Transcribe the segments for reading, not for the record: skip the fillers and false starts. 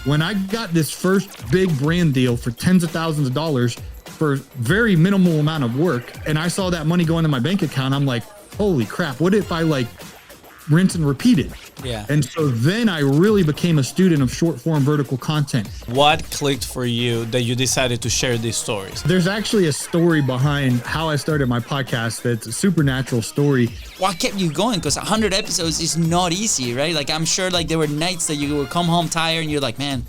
when I got this first big brand deal for tens of thousands of dollars for very minimal amount of work, and I saw that money go into my bank account, I'm like, holy crap, what if I like rinse and repeat it? Yeah. And so then I really became a student of short form vertical content. What clicked for you that you decided to share these stories? There's actually a story behind how I started my podcast that's a supernatural story. What kept you going? Because 100 episodes is not easy, right? Like, I'm sure like there were nights that you would come home tired and you're like, man,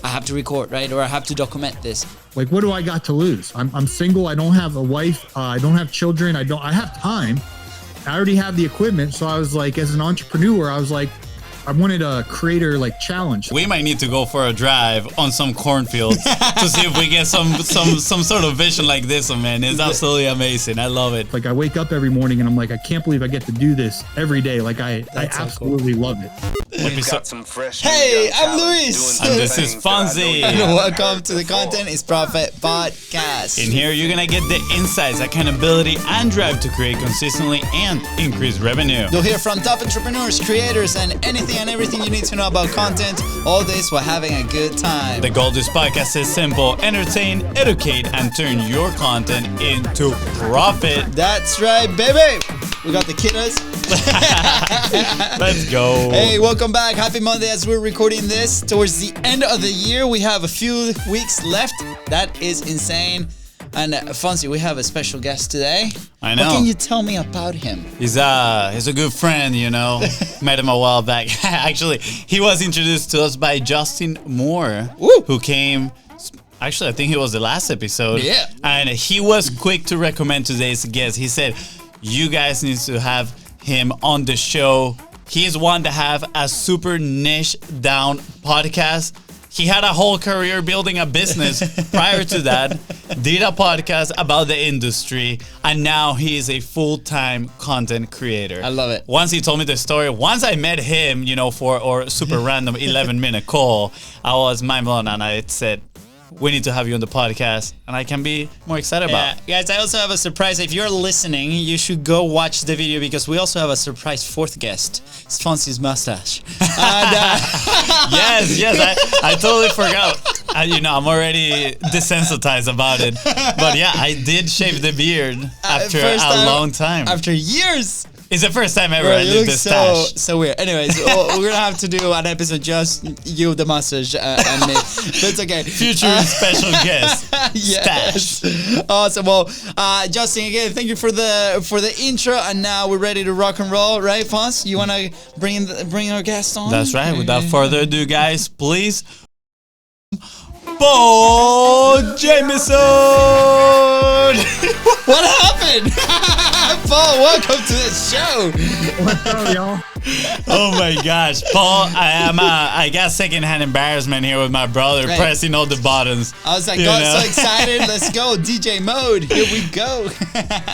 I have to record, right? Or I have to document this. Like, what do I got to lose? I'm single. I don't have a wife. I don't have children. I have time. I already have the equipment. So I was like, as an entrepreneur, I was like, I wanted a creator like challenge. We might need to go for a drive on some cornfields to see if we get some sort of vision like this one, man. It's absolutely amazing. I love it. Like, I wake up every morning and I'm like, I can't believe I get to do this every day. Like, I absolutely love it. Hey, I'm Luis. And this is Fonzie. And welcome to the Content is Profit podcast. In here, you're gonna get the insights, accountability, and drive to create consistently and increase revenue. You'll hear from top entrepreneurs, creators, and anything and everything you need to know about content. All this while having a good time. The goal of this podcast is simple: entertain, educate, and turn your content into profit. That's right, baby. We got the kiddos. Let's go. Hey, welcome back. Happy Monday as we're recording this towards the end of the year. We have a few weeks left. That is insane. And Fonzie, we have a special guest today. I know. What can you tell me about him? He's a good friend, you know. Met him a while back. Actually, he was introduced to us by Justin Moore, who came. Actually, I think he was the last episode. Yeah. And he was quick to recommend today's guest. He said, you guys need to have him on the show. He's one to have a super niche down podcast. He had a whole career building a business prior to that, did a podcast about the industry, and now he is a full-time content creator. I love it. Once he told me the story, once I met him, you know, for our super random 11-minute call, I was mind blown, and I said, we need to have you on the podcast, and I can be more excited about. Guys, I also have a surprise. If you're listening, you should go watch the video because we also have a surprise fourth guest. It's Fonzie's mustache. And, yes, I totally forgot. You know, I'm already desensitized about it. But yeah, I did shave the beard after a long time. After years. It's the first time ever I did this stash. So weird. Anyways, we're going to have to do an episode just you, the mustache, and me. But it's okay. Future special guest. Yes. Stash. Awesome. Well, Justin, again, thank you for the intro. And now we're ready to rock and roll, right, Fonz? You want to bring our guest on? That's right. Without further ado, guys, please, Paul Jameson. What happened? Paul, welcome to the show. What's up, y'all? Oh my gosh, Paul! I got secondhand embarrassment here with my brother pressing all the buttons. I was like, got so excited. Let's go, DJ mode. Here we go.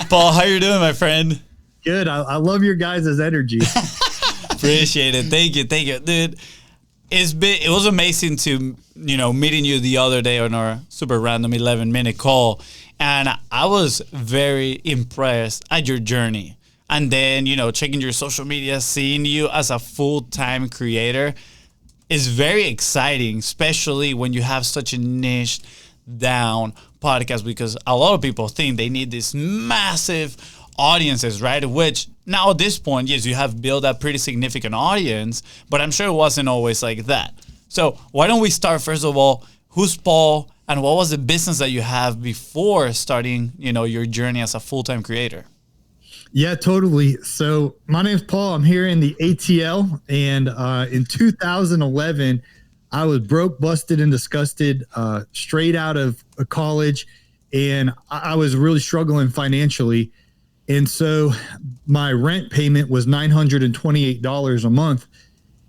Paul, how you doing, my friend? Good. I love your guys' energy. Appreciate it. Thank you, dude. It was amazing to meeting you the other day on our super random 11-minute call, and I was very impressed at your journey. And then checking your social media, seeing you as a full-time creator is very exciting, especially when you have such a niche down podcast, because a lot of people think they need these massive audiences, right? Which now at this point, yes, you have built a pretty significant audience, but I'm sure it wasn't always like that. So why don't we start, first of all, who's Paul and what was the business that you have before starting, your journey as a full-time creator? Yeah, totally. So my name's Paul. I'm here in the ATL, and in 2011, I was broke, busted, and disgusted, straight out of college, and I was really struggling financially. And so my rent payment was $928 a month,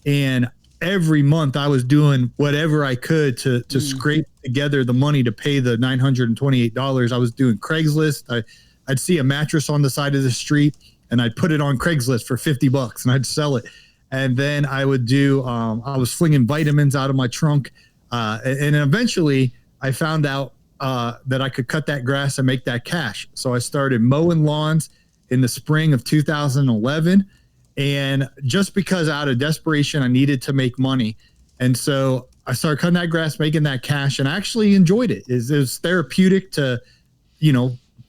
and every month I was doing whatever I could to scrape together the money to pay the $928. I was doing Craigslist. I'd see a mattress on the side of the street and I'd put it on Craigslist for $50 and I'd sell it. And then I would do, I was flinging vitamins out of my trunk. And eventually I found out that I could cut that grass and make that cash. So I started mowing lawns in the spring of 2011. And just because out of desperation, I needed to make money. And so I started cutting that grass, making that cash, and I actually enjoyed it. It was therapeutic to,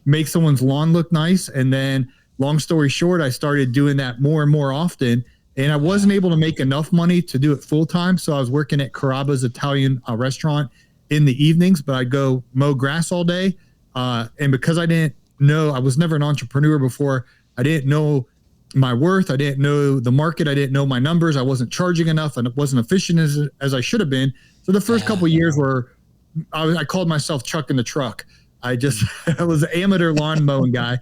make someone's lawn look nice. And then, long story short, I started doing that more and more often. And I wasn't able to make enough money to do it full time. So I was working at Caraba's Italian restaurant in the evenings, but I'd go mow grass all day. And because I didn't know, I was never an entrepreneur before, I didn't know my worth. I didn't know the market. I didn't know my numbers. I wasn't charging enough and it wasn't efficient as I should have been. So the first couple of years were, I called myself Chuck in the truck. I was an amateur lawn mowing guy.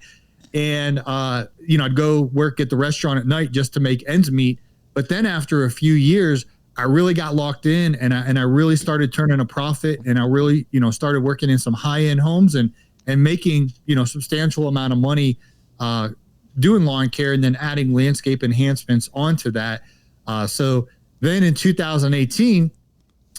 And, I'd go work at the restaurant at night just to make ends meet. But then after a few years, I really got locked in and I really started turning a profit. And I really, started working in some high-end homes and making, substantial amount of money doing lawn care and then adding landscape enhancements onto that. So then in 2018,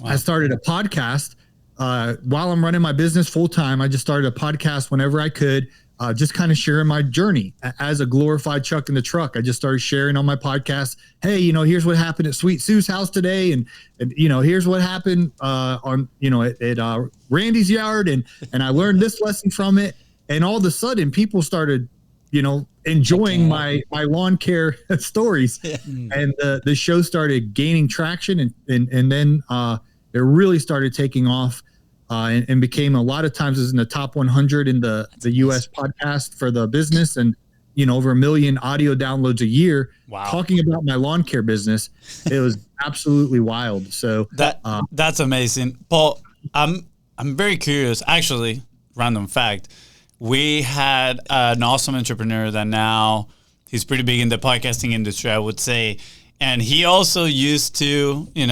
I started a podcast. While I'm running my business full time, I just started a podcast whenever I could, just kind of sharing my journey as a glorified Chuck in the truck. I just started sharing on my podcast. Hey, here's what happened at Sweet Sue's house today. And here's what happened at Randy's yard. And I learned this lesson from it. And all of a sudden people started, enjoying my lawn care stories. And the show started gaining traction and then it really started taking off. And became a lot of times is in the top 100 in the U.S. podcast for the business and, over 1 million audio downloads a year. Wow. Talking about my lawn care business. It was absolutely wild. So that's amazing. Paul, I'm very curious. Actually, random fact. We had an awesome entrepreneur that now he's pretty big in the podcasting industry, I would say. And he also used to, go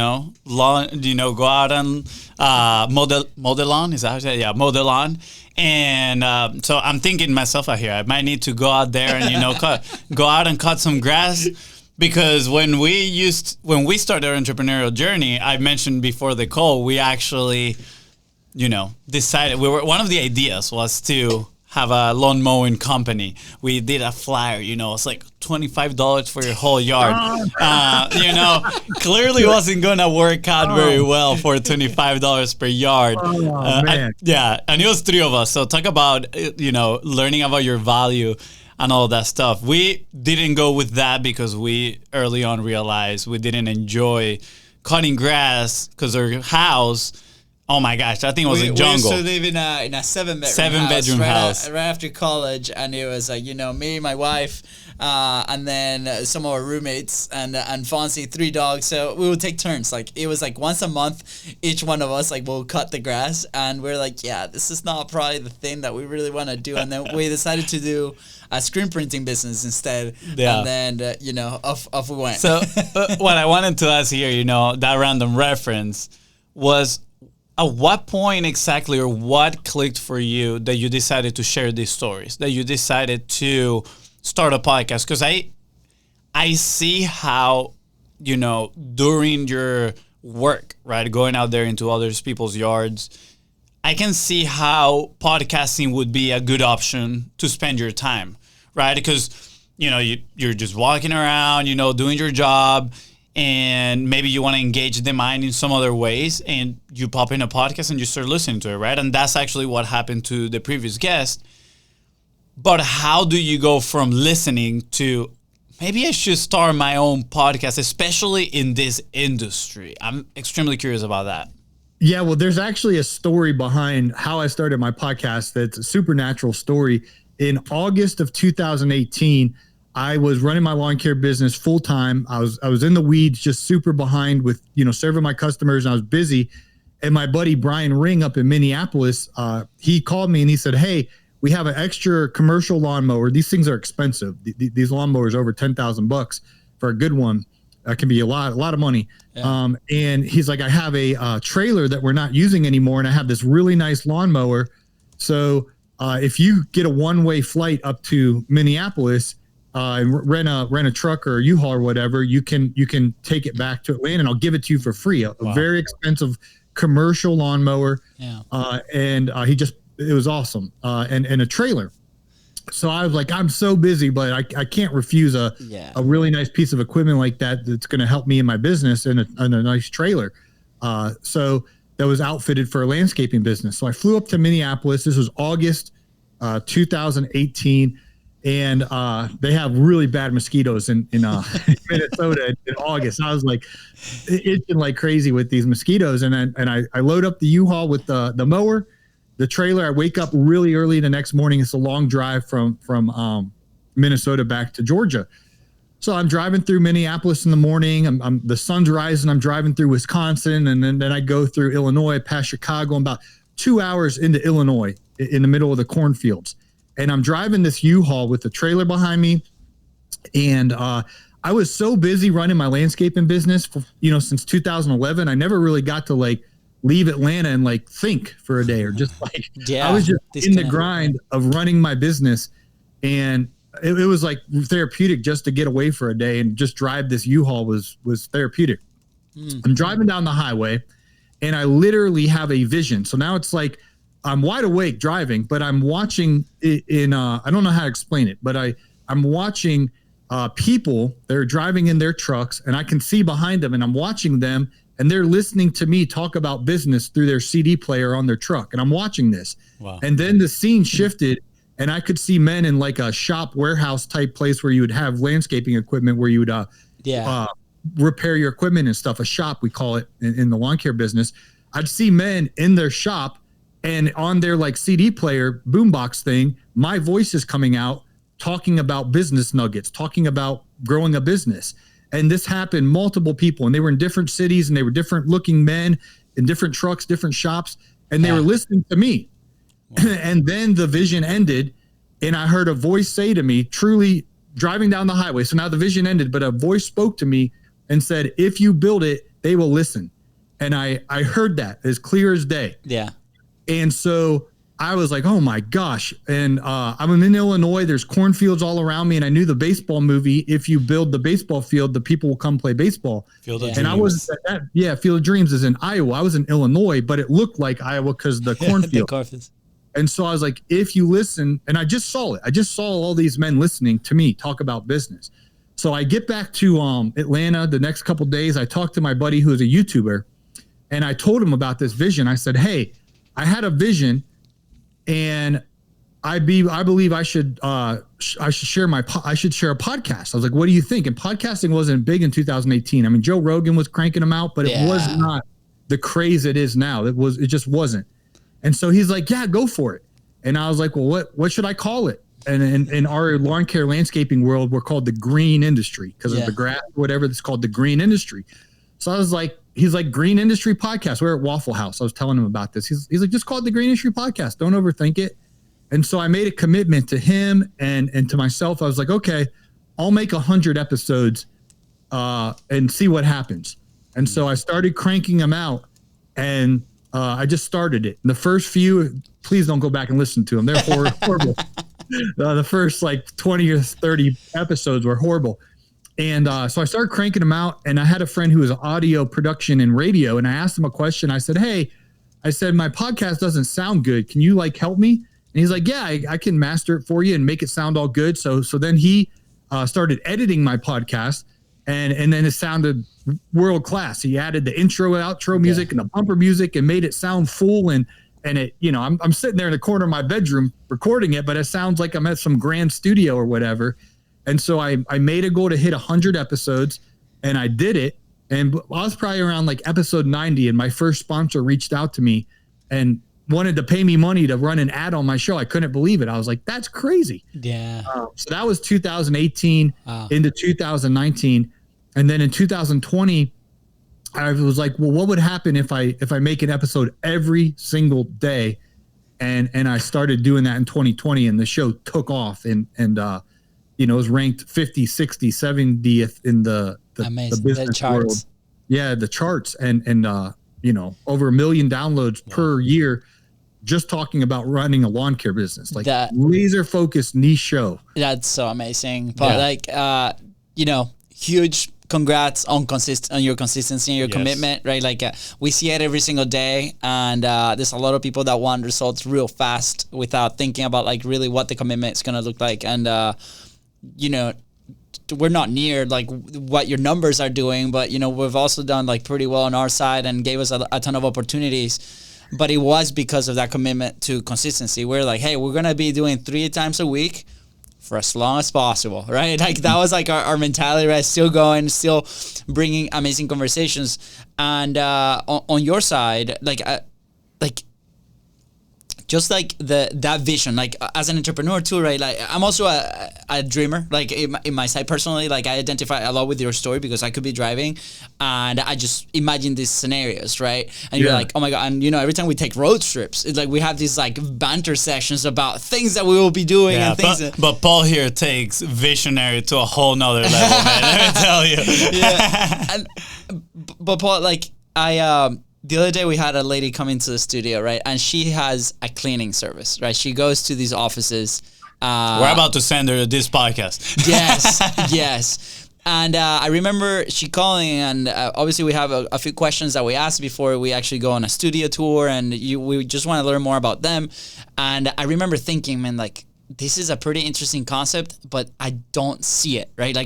out and mow the lawn. Is that how you say it? Yeah, mow the lawn. And so I'm thinking myself out here, I might need to go out there and, go out and cut some grass. Because when we started our entrepreneurial journey, I mentioned before the call, we actually, decided, one of the ideas was to have a lawn mowing company. We did a flyer, it's like $25 for your whole yard. Clearly wasn't going to work out very well for $25 per yard. Man. And it was 3 of us. So talk about, learning about your value and all that stuff. We didn't go with that because we early on realized we didn't enjoy cutting grass because our house, oh my gosh, that thing was a jungle. We used to live in a 7-bedroom house right after college, and it was me, my wife, and then some of our roommates and Fonzie, 3 dogs. So we would take turns. Like it was like once a month, each one of us will cut the grass, and we're like, yeah, this is not probably the thing that we really want to do. And then we decided to do a screen printing business instead. Yeah. And then off we went. So what I wanted to ask here, that random reference was, at what point exactly or what clicked for you that you decided to share these stories, that you decided to start a podcast? Because I see how, during your work, right, going out there into other people's yards, I can see how podcasting would be a good option to spend your time, right? Because, you're just walking around, doing your job, and maybe you want to engage the mind in some other ways, and you pop in a podcast and you start listening to it, right? And that's actually what happened to the previous guest. But how do you go from listening to, maybe I should start my own podcast, especially in this industry? I'm extremely curious about that. Yeah, well, there's actually a story behind how I started my podcast that's a supernatural story. In August of 2018, I was running my lawn care business full time. I was in the weeds, just super behind with, serving my customers, and I was busy. And my buddy Brian Ring up in Minneapolis, he called me and he said, "Hey, we have an extra commercial lawnmower. These things are expensive. These lawnmowers are over $10,000 for a good one. That can be a lot of money." Yeah. And he's like, "I have a trailer that we're not using anymore, and I have this really nice lawnmower. So if you get a one-way flight up to Minneapolis, and rent a truck or a U-Haul or whatever, you can take it back to Atlanta, and I'll give it to you for free." A very expensive commercial lawnmower. Yeah. And it was awesome. And a trailer. So I was like, I'm so busy, but I can't refuse a really nice piece of equipment like that that's going to help me in my business, and a nice trailer. So that was outfitted for a landscaping business. So I flew up to Minneapolis. This was August 2018. And they have really bad mosquitoes in Minnesota in August. I was like itching like crazy with these mosquitoes. And I load up the U-Haul with the mower, the trailer. I wake up really early the next morning. It's a long drive from Minnesota back to Georgia. So I'm driving through Minneapolis in the morning. The sun's rising. I'm driving through Wisconsin, and then I go through Illinois, past Chicago. I'm about 2 hours into Illinois in the middle of the cornfields. And I'm driving this U-Haul with the trailer behind me. And I was so busy running my landscaping business, since 2011. I never really got to like leave Atlanta and like think for a day or just like, I was just in the grind of running my business. And it was like therapeutic just to get away for a day and just drive this U-Haul was therapeutic. I'm driving down the highway and I literally have a vision. So now it's like, I'm wide awake driving, but I'm watching it in, I don't know how to explain it, but I'm watching people, they're driving in their trucks and I can see behind them and I'm watching them and they're listening to me talk about business through their CD player on their truck. And I'm watching this. Wow. And then the scene shifted and I could see men in like a shop warehouse type place where you would have landscaping equipment where you would repair your equipment and stuff. A shop, we call it in the lawn care business. I'd see men in their shop. And on their like CD player boombox thing, my voice is coming out talking about business nuggets, talking about growing a business. And this happened multiple people and they were in different cities and they were different looking men in different trucks, different shops. And they were listening to me. Wow. And then the vision ended and I heard a voice say to me, truly driving down the highway. So now the vision ended, but a voice spoke to me and said, if you build it, they will listen. And I heard that as clear as day. Yeah. And so I was like, oh my gosh. And I'm in Illinois. There's cornfields all around me. And I knew the baseball movie. If you build the baseball field, the people will come play baseball. Field of and Dreams. I wasn't at that. Yeah, Field of Dreams is in Iowa. I was in Illinois, but it looked like Iowa because the cornfield. And so I was like, if you listen, and I just saw it. I just saw all these men listening to me talk about business. So I get back to Atlanta the next couple of days. I talked to my buddy who is a YouTuber. And I told him about this vision. I said, hey, I had a vision, and I believe I should share a podcast. I was like, what do you think? And podcasting wasn't big in 2018. I mean, Joe Rogan was cranking them out, but it was not the craze it is now. It just wasn't. And so he's like, yeah, go for it. And I was like, well, what should I call it? And in our lawn care landscaping world, we're called the green industry because of the grass, whatever. It's called the green industry. So I was like, he's like, Green Industry Podcast. We're at Waffle House. I was telling him about this. He's like, just call it the Green Industry Podcast. Don't overthink it. And so I made a commitment to him and to myself. I was like, okay, I'll make 100 episodes and see what happens. And so I started cranking them out and I just started it. And the first few, please don't go back and listen to them. They're horrible. The first like 20 or 30 episodes were horrible. And so I started cranking them out, and I had a friend who was audio production and radio, and I asked him a question. I said, hey, my podcast doesn't sound good. Can you like help me? And he's like, yeah, I can master it for you and make it sound all good. So then he started editing my podcast, and then it sounded world class. He added the intro, outro music and the bumper music and made it sound full. And it, I'm sitting there in the corner of my bedroom recording it, but it sounds like I'm at some grand studio or whatever. And so I made a goal to hit 100 episodes, and I did it. And I was probably around like episode 90, and my first sponsor reached out to me and wanted to pay me money to run an ad on my show. I couldn't believe it. I was like, that's crazy. Yeah. So that was 2018 into 2019. And then in 2020, I was like, well, what would happen if I make an episode every single day? And I started doing that in 2020, and the show took off and it was ranked 50, 60, 70th in the business world. Yeah, the charts and over 1 million downloads per year just talking about running a lawn care business. Like that laser focused niche show. That's so amazing. But huge congrats on your consistency and your commitment, right? Like we see it every single day, and there's a lot of people that want results real fast without thinking about like really what the commitment is going to look like. And we're not near like what your numbers are doing, but you know, we've also done like pretty well on our side and gave us a ton of opportunities. But it was because of that commitment to consistency. We're like, hey, we're going to be doing 3 times a week for as long as possible, right? Like that was like our mentality, right? Still going, still bringing amazing conversations. And on your side, like just like that vision, like as an entrepreneur too, right? Like I'm also a dreamer, like in my side personally, like I identify a lot with your story because I could be driving and I just imagine these scenarios, right? And you're like, oh my God. And you know, every time we take road trips, it's like we have these like banter sessions about things that we will be doing and things. But Paul here takes visionary to a whole nother level, man. Let me tell you. Yeah. But Paul, like the other day we had a lady come into the studio, right? And she has a cleaning service, right? She goes to these offices. We're about to send her this podcast. Yes, yes. And I remember she calling, and obviously we have a few questions that we asked before we actually go on a studio tour, and we just want to learn more about them. And I remember thinking, man, like, this is a pretty interesting concept, but I don't see it, right?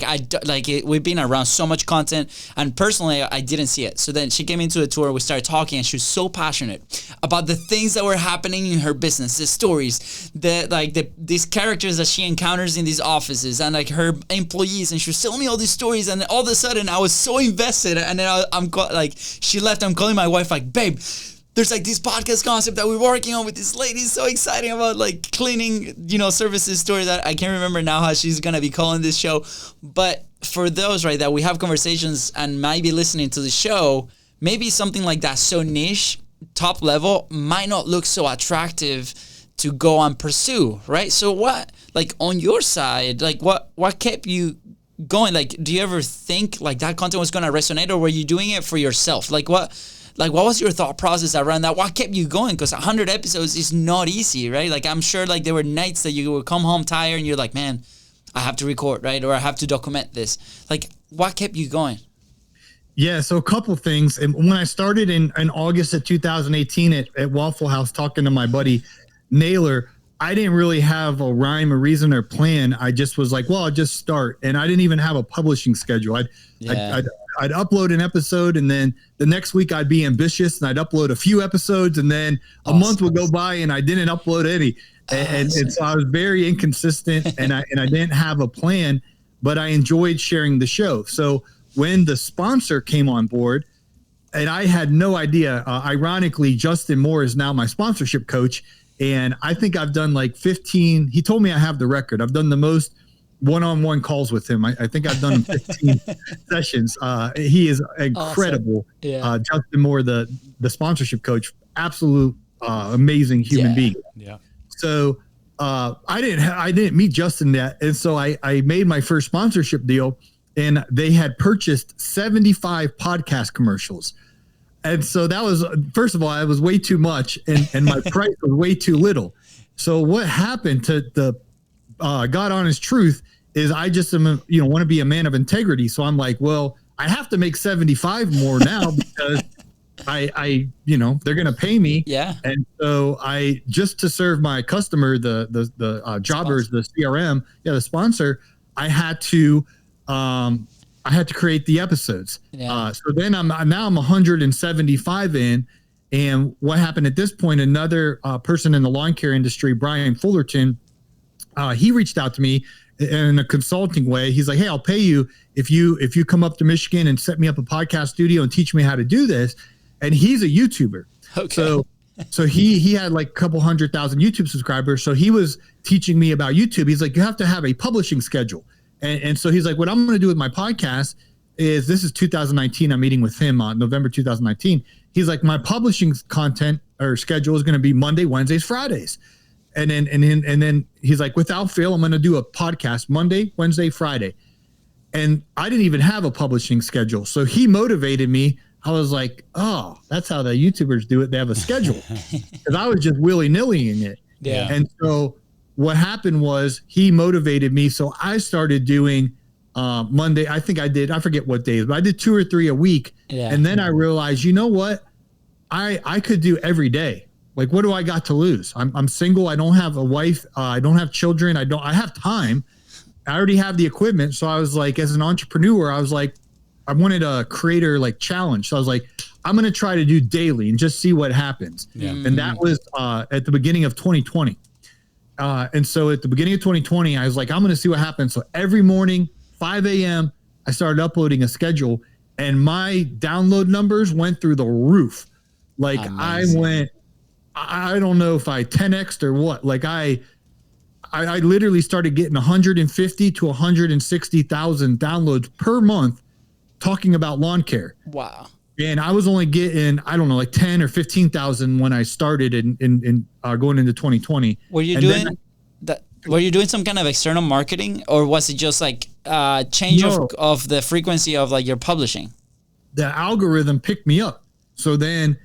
We've been around so much content, and personally, I didn't see it. So then she came into the tour, we started talking, and she was so passionate about the things that were happening in her business, the stories, these characters that she encounters in these offices, and like her employees, and she was telling me all these stories, and all of a sudden, I was so invested, and then she left, I'm calling my wife, like, babe, there's like this podcast concept that we're working on with this lady. So exciting about like cleaning, you know, services story that I can't remember now how she's going to be calling this show. But for those, right, that we have conversations and might be listening to the show, maybe something like that so niche, top level, might not look so attractive to go and pursue, right? So what, like on your side, like what kept you going? Like, do you ever think like that content was going to resonate, or were you doing it for yourself? Like what was your thought process around that? What kept you going? Because 100 episodes is not easy, right? Like, I'm sure like there were nights that you would come home tired and you're like, man, I have to record, right? Or I have to document this. Like, what kept you going? Yeah, so a couple things. And when I started in August of 2018 at Waffle House talking to my buddy Naylor, I didn't really have a rhyme or reason or plan. I just was like, well, I'll just start. And I didn't even have a publishing schedule. I'd upload an episode, and then the next week I'd be ambitious and I'd upload a few episodes, and then a month would go by and I didn't upload any. And so I was very inconsistent, and I didn't have a plan, but I enjoyed sharing the show. So when the sponsor came on board, and I had no idea, ironically, Justin Moore is now my sponsorship coach. And I think I've done like 15. He told me I have the record. I've done the most one-on-one calls with him. I think I've done 15 sessions. He is incredible. Awesome. Yeah. Justin Moore, the sponsorship coach, absolute amazing human being. Yeah. So I didn't meet Justin yet, and so I made my first sponsorship deal, and they had purchased 75 podcast commercials. And so that was, first of all, it was way too much, and my price was way too little. So what happened, to the God honest truth, is I just want to be a man of integrity. So I'm like, well, I have to make 75 more now because I they're going to pay me. Yeah. And so I, just to serve my customer, the jobbers, the CRM, the sponsor, I had to create the episodes. Yeah. So then I'm 175 in. And what happened at this point, another person in the lawn care industry, Brian Fullerton, he reached out to me in a consulting way. He's like, hey, I'll pay you if you come up to Michigan and set me up a podcast studio and teach me how to do this. And he's a YouTuber. Okay. So he had like a couple 100,000 YouTube subscribers. So he was teaching me about YouTube. He's like, you have to have a publishing schedule. And so he's like, what I'm going to do with my podcast is, this is 2019. I'm meeting with him on November 2019. He's like, my publishing content or schedule is going to be Monday, Wednesdays, Fridays. And then he's like, without fail, I'm going to do a podcast Monday, Wednesday, Friday. And I didn't even have a publishing schedule. So he motivated me. I was like, oh, that's how the YouTubers do it. They have a schedule. Because I was just willy-nillying it. Yeah. And so what happened was, he motivated me. So I started doing Monday. I forget what days, but I did 2 or 3 a week. Yeah. And then I realized, you know what? I could do every day. Like, what do I got to lose? I'm single. I don't have a wife. I don't have children. I have time. I already have the equipment. So I was like, as an entrepreneur, I was like, I wanted a creator like challenge. So I was like, I'm going to try to do daily and just see what happens. Yeah. And that was at the beginning of 2020. And so at the beginning of 2020, I was like, I'm going to see what happens. So every morning, 5 a.m., I started uploading a schedule, and my download numbers went through the roof. Like amazing. I don't know if I 10x'd or what. Like I literally started getting 150 to 160,000 downloads per month talking about lawn care. Wow. And I was only getting, I don't know, like 10 or 15,000 when I started in going into 2020. Were you doing that? Were you doing some kind of external marketing, or was it just like change of the frequency of like your publishing? The algorithm picked me up. So then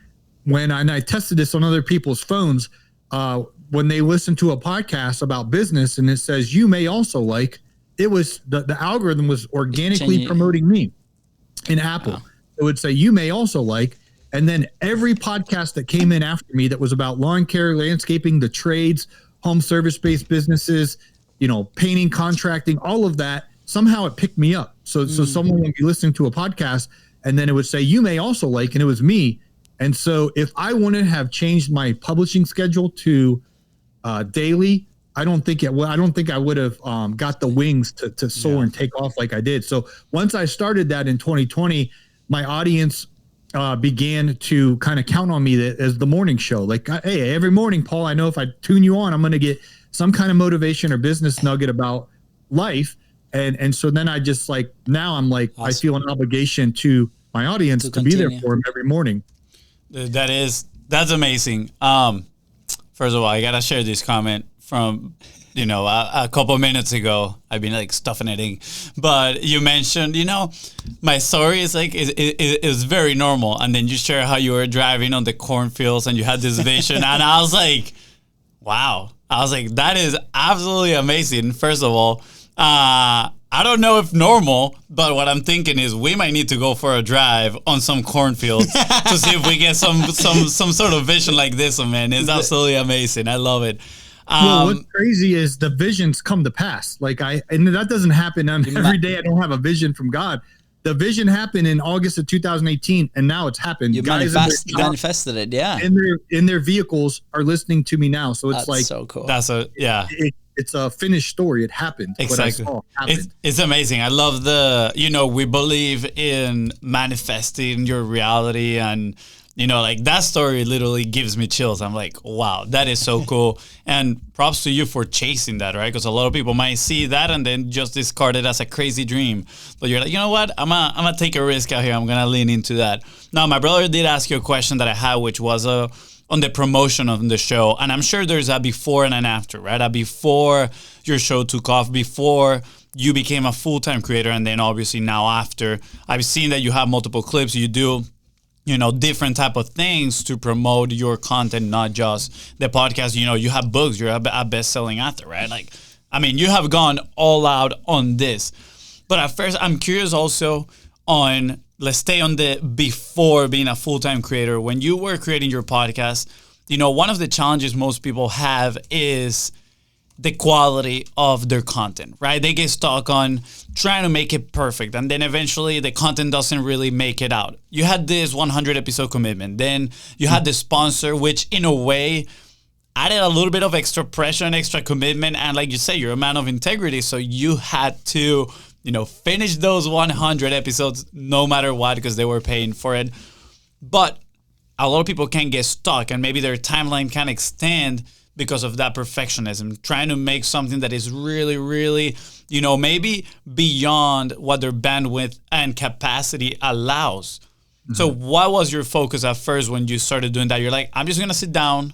when I tested this on other people's phones, when they listen to a podcast about business and it says, you may also like, it was the algorithm was organically promoting me in Apple. Wow. It would say, you may also like, and then every podcast that came in after me that was about lawn care, landscaping, the trades, home service-based businesses, painting, contracting, all of that, somehow it picked me up. So someone would be listening to a podcast and then it would say, you may also like, and it was me. And so if I wouldn't have changed my publishing schedule to daily, I don't think I would have got the wings to soar and take off like I did. So once I started that in 2020, my audience began to kind of count on me as the morning show. Like, hey, every morning, Paul, I know if I tune you on, I'm going to get some kind of motivation or business nugget about life. And so then I just now I'm like, awesome. I feel an obligation to my audience to be there for them every morning. That's amazing. First of all, I got to share this comment from, a couple of minutes ago. I've been stuffing it in, but you mentioned, my story is it was very normal. And then you share how you were driving on the cornfields and you had this vision. And I was like, wow. I was like, that is absolutely amazing. First of all, I don't know if normal, but what I'm thinking is we might need to go for a drive on some cornfields to see if we get some sort of vision like this one, man. It's absolutely amazing. I love it. Well, what's crazy is the visions come to pass. And that doesn't happen every day. I don't have a vision from God. The vision happened in August of 2018, and now it's happened. You manifested it, yeah. In their vehicles are listening to me now. So it's so cool. It's a finished story. It happened. Exactly. What I saw happened. It's amazing. I love we believe in manifesting your reality, and that story literally gives me chills. I'm like, wow, that is so cool. And props to you for chasing that, right? Because a lot of people might see that and then just discard it as a crazy dream. But you're like, you know what? I'm gonna take a risk out here. I'm gonna lean into that. Now, my brother did ask you a question that I had, which was on the promotion of the show. And I'm sure there's a before and an after, right? A before your show took off, before you became a full-time creator, and then obviously now after. I've seen that you have multiple clips. You do different type of things to promote your content, not just the podcast. You have books. You're a best-selling author, right? You have gone all out on this. But at first, I'm curious also on, let's stay on the before being a full-time creator. When you were creating your podcast, one of the challenges most people have is the quality of their content, right? They get stuck on trying to make it perfect, and then eventually the content doesn't really make it out. You had this 100 episode commitment, then you had the sponsor, which in a way added a little bit of extra pressure and extra commitment. And like you say, you're a man of integrity, so you had to finish those 100 episodes no matter what, because they were paying for it. But a lot of people can get stuck, and maybe their timeline can extend because of that perfectionism, trying to make something that is really, really, maybe beyond what their bandwidth and capacity allows. Mm-hmm. So what was your focus at first when you started doing that? You're like, I'm just going to sit down.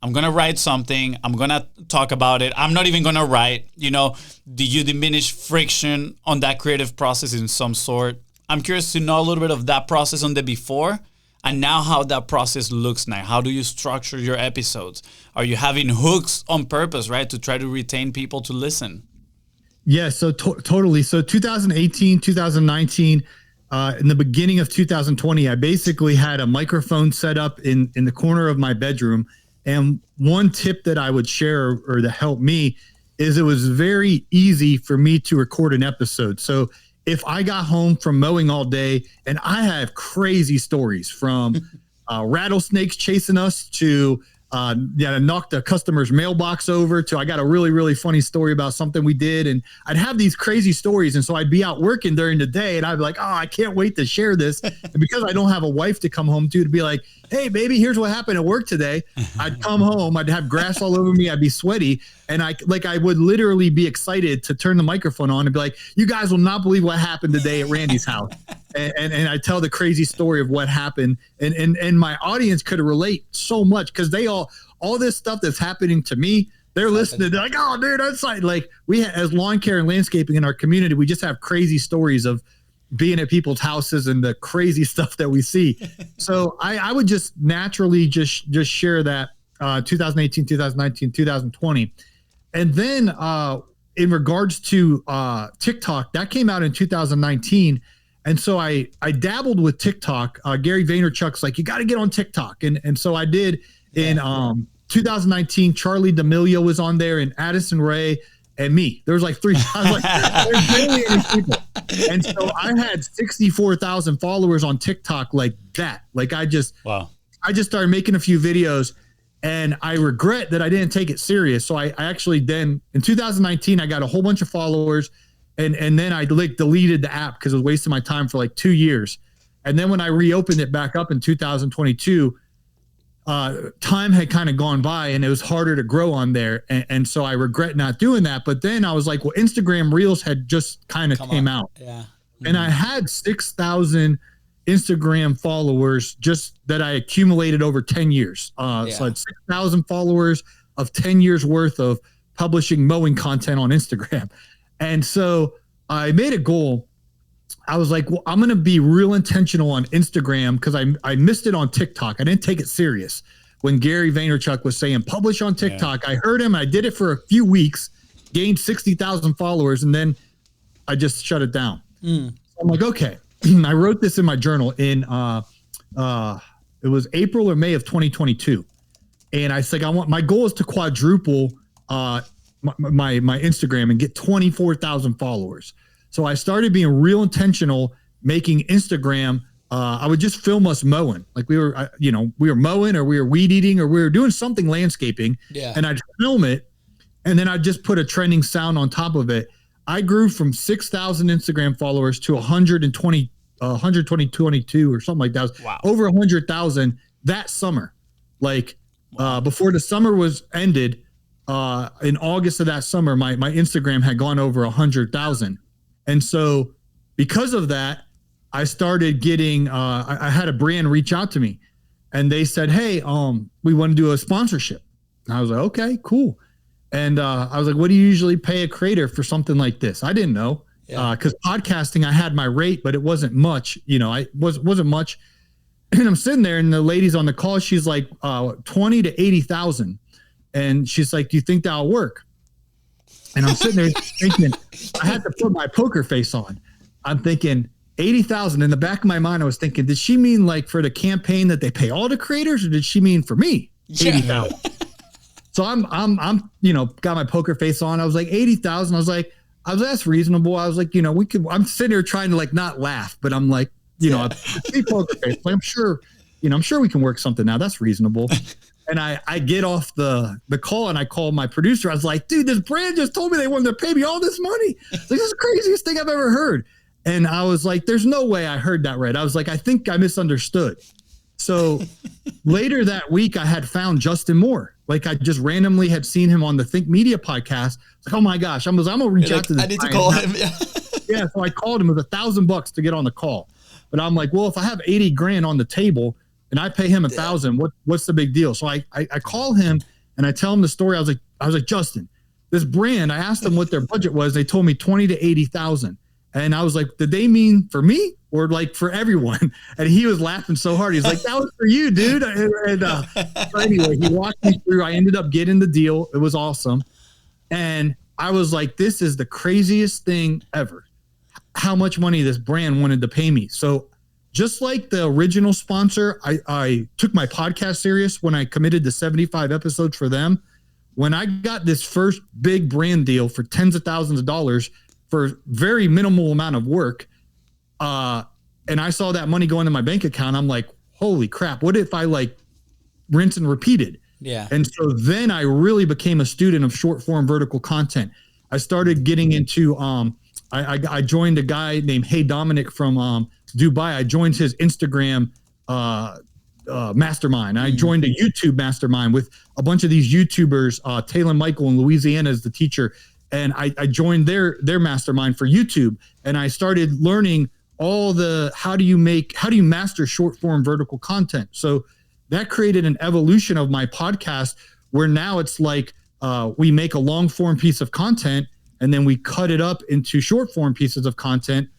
I'm going to write something. I'm going to talk about it. I'm not even going to write. Do you diminish friction on that creative process in some sort? I'm curious to know a little bit of that process on the before, and now how that process looks now. How do you structure your episodes? Are you having hooks on purpose, right, to try to retain people to listen? Yeah, so totally. So 2018, 2019, in the beginning of 2020, I basically had a microphone set up in the corner of my bedroom. And one tip that I would share or that helped me is it was very easy for me to record an episode. So if I got home from mowing all day, and I have crazy stories from rattlesnakes chasing us to knocked a customer's mailbox over to I got a really, really funny story about something we did. And I'd have these crazy stories. And so I'd be out working during the day and I'd be like, oh, I can't wait to share this. And because I don't have a wife to come home to be like, hey, baby, here's what happened at work today. I'd come home, I'd have grass all over me. I'd be sweaty. And I would literally be excited to turn the microphone on and be like, you guys will not believe what happened today at Randy's house. And I tell the crazy story of what happened. And my audience could relate so much because they all this stuff that's happening to me, they're listening. They're like, oh, dude, that's like as lawn care and landscaping in our community, we just have crazy stories of being at people's houses and the crazy stuff that we see. So I would just naturally just share that 2018, 2019, 2020. And then in regards to TikTok, that came out in 2019. And so I dabbled with TikTok. Gary Vaynerchuk's like, you got to get on TikTok. And so I did in 2019. Charlie D'Amelio was on there and Addison Ray and me. There was like three. I was like, there's barely any people. And so I had 64,000 followers on TikTok like that. Like I just started making a few videos and I regret that I didn't take it serious. So I actually then in 2019, I got a whole bunch of followers and then I deleted the app because it was wasting my time for like 2 years. And then when I reopened it back up in 2022, time had kind of gone by and it was harder to grow on there. And so I regret not doing that. But then I was like, well, Instagram Reels had just kind of came out. Yeah. Mm-hmm. And I had 6,000 Instagram followers just that I accumulated over 10 years. So I had 6,000 followers of 10 years worth of publishing mowing content on Instagram. And so I made a goal. I was like, well, I'm going to be real intentional on Instagram because I missed it on TikTok. I didn't take it serious. When Gary Vaynerchuk was saying publish on TikTok, I heard him. I did it for a few weeks, gained 60,000 followers, and then I just shut it down. So I'm like, okay. I wrote this in my journal in it was April or May of 2022. And I said, my goal is to quadruple my Instagram and get 24,000 followers. So I started being real intentional, making Instagram. I would just film us mowing, like we were mowing or we were weed eating or we were doing something landscaping. Yeah. And I'd film it, and then I'd just put a trending sound on top of it. I grew from 6,000 Instagram followers to 122 or something like that. Wow. Over 100,000 that summer. Like before the summer was ended, in August of that summer, my Instagram had gone over 100,000. And so because of that, I started getting, I had a brand reach out to me and they said, hey, we want to do a sponsorship. And I was like, okay, cool. And I was like, what do you usually pay a creator for something like this? I didn't know. Because podcasting, I had my rate, but it wasn't much, wasn't much. And I'm sitting there and the lady's on the call. She's like 20 to 80,000. And she's like, do you think that'll work? And I'm sitting there thinking, I had to put my poker face on. I'm thinking 80,000. In the back of my mind, I was thinking, did she mean like for the campaign that they pay all the creators, or did she mean for me? 80,000. So I'm got my poker face on. I was like 80,000. I was like, that's reasonable. I was like, I'm sitting here trying to like not laugh, but I'm like, poker face. Like, I'm sure we can work something out. That's reasonable. And I get off the call and I call my producer. I was like, dude, this brand just told me they wanted to pay me all this money. Like, this is the craziest thing I've ever heard. And I was like, there's no way I heard that right. I was like, I think I misunderstood. So later that week, I had found Justin Moore. Like, I just randomly had seen him on the Think Media podcast. Like, oh my gosh, I'm gonna reach out to this. I need to call him. Yeah. So I called him. It was $1,000 to get on the call. But I'm like, well, if I have 80 grand on the table and I pay him 1,000, what's the big deal? So I call him and I tell him the story. I was like, Justin, this brand, I asked them what their budget was. They told me 20 to 80,000. And I was like, did they mean for me or like for everyone? And he was laughing so hard. He's like, that was for you, dude. So anyway, he walked me through. I ended up getting the deal. It was awesome. And I was like, this is the craziest thing ever. How much money this brand wanted to pay me. So just like the original sponsor, I took my podcast serious when I committed to 75 episodes for them. when I got this first big brand deal for tens of thousands of dollars for very minimal amount of work, and I saw that money go into my bank account, I'm like, holy crap, what if I like rinse and repeated? Yeah. And so then I really became a student of short form vertical content. I started getting into, I joined a guy named Hey Dominic from Dubai. I joined his Instagram mastermind. I joined a YouTube mastermind with a bunch of these YouTubers, Taylor Michael in Louisiana is the teacher. And I joined their mastermind for YouTube. And I started learning all the, how do you master short form vertical content? So that created an evolution of my podcast where now it's like, we make a long form piece of content and then we cut it up into short form pieces of content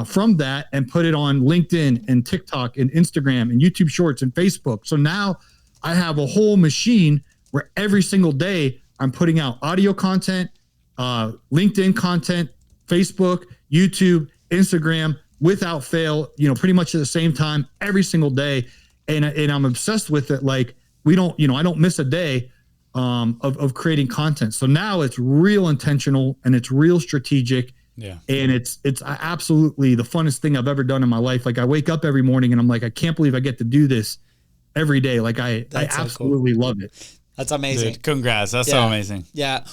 from that and put it on LinkedIn and TikTok and Instagram and YouTube Shorts and Facebook. So now I have a whole machine where every single day I'm putting out audio content, LinkedIn content, Facebook, YouTube, Instagram, without fail, pretty much at the same time every single day. And I'm obsessed with it. Like I don't miss a day of creating content. So now it's real intentional and it's real strategic. Yeah. And it's absolutely the funnest thing I've ever done in my life. Like I wake up every morning and I'm like, I can't believe I get to do this every day. Like I absolutely love it. That's amazing. Dude, congrats. That's so amazing. Yeah.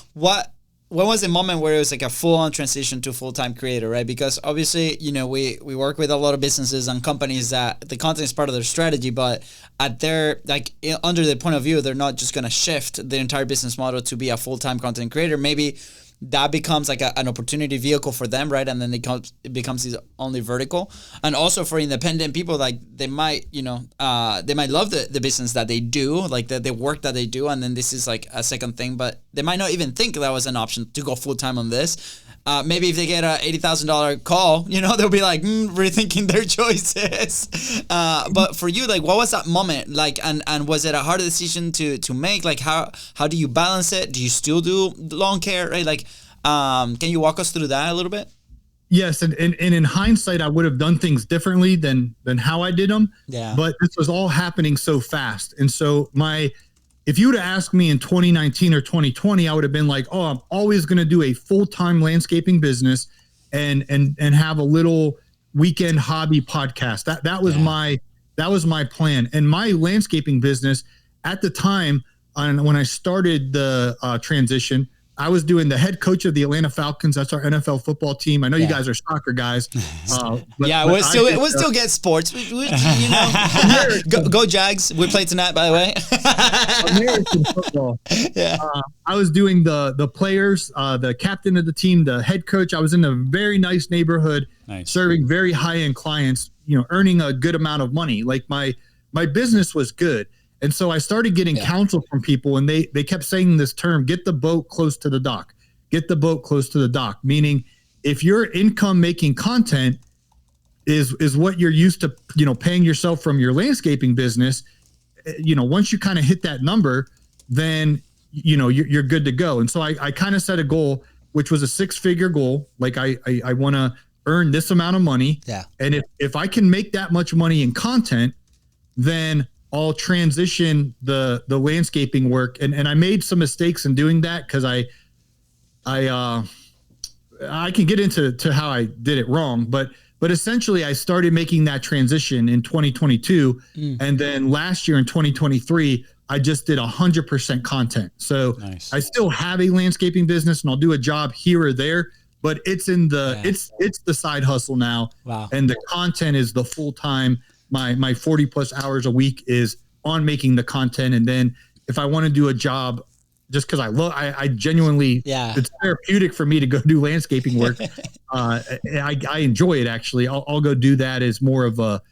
When was the moment where it was like a full-on transition to full-time creator, right? Because obviously, we work with a lot of businesses and companies that the content is part of their strategy, but at their, under the point of view, they're not just going to shift the entire business model to be a full-time content creator. Maybe that becomes like an opportunity vehicle for them, right? And then it becomes his only vertical. And also for independent people, like they might love the business that they do, like the work that they do. And then this is like a second thing, but they might not even think that was an option to go full time on this. Maybe if they get a $80,000 call, they'll be like rethinking their choices. But for you, like, what was that moment like? And was it a hard decision to make? Like, how do you balance it? Do you still do lawn care? Right? Like, can you walk us through that a little bit? Yes, and in hindsight, I would have done things differently than how I did them. Yeah. But this was all happening so fast, and so if you would have asked me in 2019 or 2020, I would have been like, oh, I'm always going to do a full-time landscaping business and have a little weekend hobby podcast. That was my plan. And my landscaping business at the time, when I started the transition, I was doing the head coach of the Atlanta Falcons. That's our NFL football team. I know you guys are soccer guys. We'll still get sports. Go Jags. We play tonight, by the way. American football. Yeah. I was doing the players, the captain of the team, the head coach. I was in a very nice neighborhood, serving very high-end clients, earning a good amount of money. Like my business was good. And so I started getting counsel from people, and they kept saying this term, get the boat close to the dock. Get the boat close to the dock, meaning if your income making content is what you're used to, paying yourself from your landscaping business, once you kind of hit that number, then, you're good to go. And so I kind of set a goal, which was a 6-figure goal. Like I want to earn this amount of money. Yeah. And if I can make that much money in content, then I'll transition the landscaping work. And I made some mistakes in doing that because I can get into how I did it wrong, but essentially I started making that transition in 2022. And then last year in 2023, I just did 100% content. So I still have a landscaping business and I'll do a job here or there, but it's in the, it's the side hustle now. Wow. And the content is the full-time. My 40 plus hours a week is on making the content. And then if I want to do a job, just because I genuinely, it's therapeutic for me to go do landscaping work. I enjoy it actually. I'll go do that as more of a,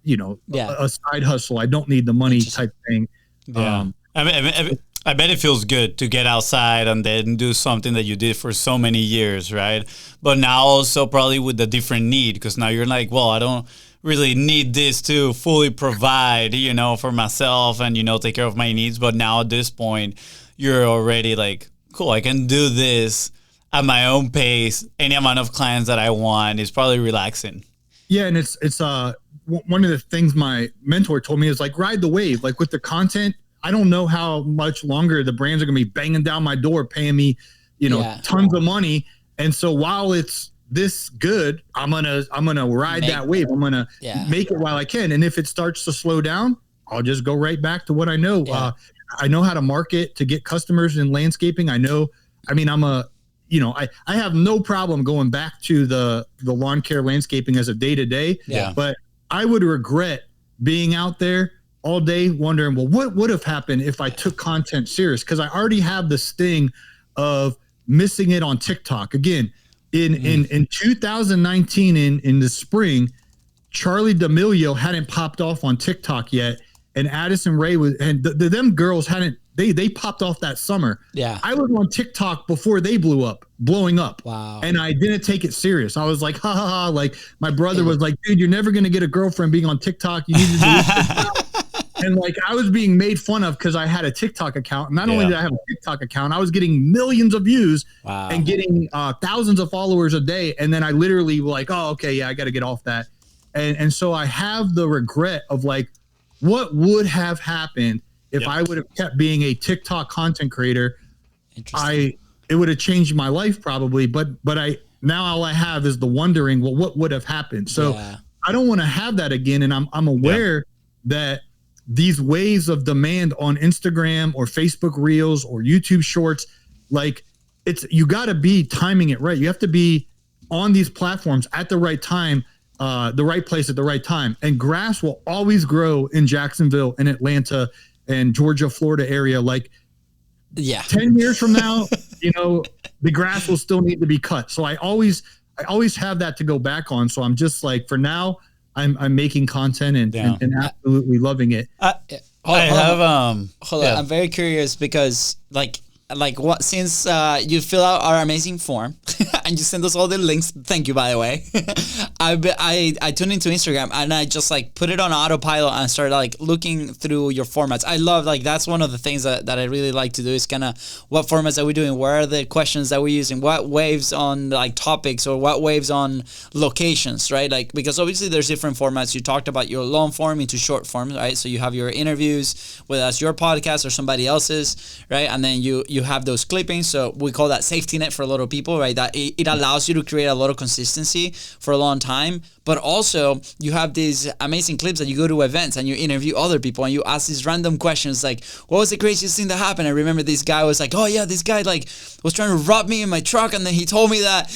a side hustle. I don't need the money type thing. Yeah. I bet it feels good to get outside and then do something that you did for so many years, right? But now also probably with a different need, because now you're like, well, I don't really need this to fully provide, for myself and, take care of my needs. But now at this point, you're already like, cool, I can do this at my own pace. Any amount of clients that I want is probably relaxing. Yeah. And it's one of the things my mentor told me is like, ride the wave. Like with the content, I don't know how much longer the brands are going to be banging down my door, paying me, tons of money. And so while it's this good, I'm gonna ride that wave. I'm gonna make it while I can. And if it starts to slow down, I'll just go right back to what I know. I know how to market to get customers in landscaping. I have no problem going back to the lawn care landscaping as a day-to-day. Yeah. But I would regret being out there all day wondering, well, what would have happened if I took content serious? Because I already have the sting of missing it on TikTok. Again, in 2019, in the spring, Charlie D'Amelio hadn't popped off on TikTok yet, and Addison Rae was, and them girls hadn't. They popped off that summer. Yeah, I was on TikTok before they blowing up. Wow. And I didn't take it serious. I was like, ha ha ha. Like my brother was like, dude, you're never gonna get a girlfriend being on TikTok. You need to do this. And like I was being made fun of because I had a TikTok account. Not only did I have a TikTok account, I was getting millions of views and getting thousands of followers a day. And then I literally like, oh, okay, yeah, I got to get off that. And so I have the regret of like, what would have happened if I would have kept being a TikTok content creator? It would have changed my life probably. But now all I have is the wondering, well, what would have happened? So I don't want to have that again. And I'm aware that these waves of demand on Instagram or Facebook Reels or YouTube Shorts, like you got to be timing it right. You have to be on these platforms at the right time, the right place at the right time. And grass will always grow in Jacksonville and Atlanta and Georgia, Florida area. Like 10 years from now, the grass will still need to be cut. So I always have that to go back on. So I'm just like, for now, I'm making content and absolutely loving it. Hold on. I'm very curious because what, since you fill out our amazing form and you send us all the links, thank you, by the way. I tuned into Instagram and I just like put it on autopilot and started like looking through your formats. I love, like, that's one of the things that I really like to do is kind of what formats are we doing? Where are the questions that we're using? What waves on like topics or what waves on locations, right? Like, because obviously there's different formats. You talked about your long form into short form, right? So you have your interviews, whether that's your podcast or somebody else's, right? And then you have those clippings. So we call that safety net for a lot of people, right? That it allows you to create a lot of consistency for a long time. But also you have these amazing clips that you go to events and you interview other people and you ask these random questions like, what was the craziest thing that happened? I remember this guy was like, oh yeah, this guy like was trying to rob me in my truck, and then he told me that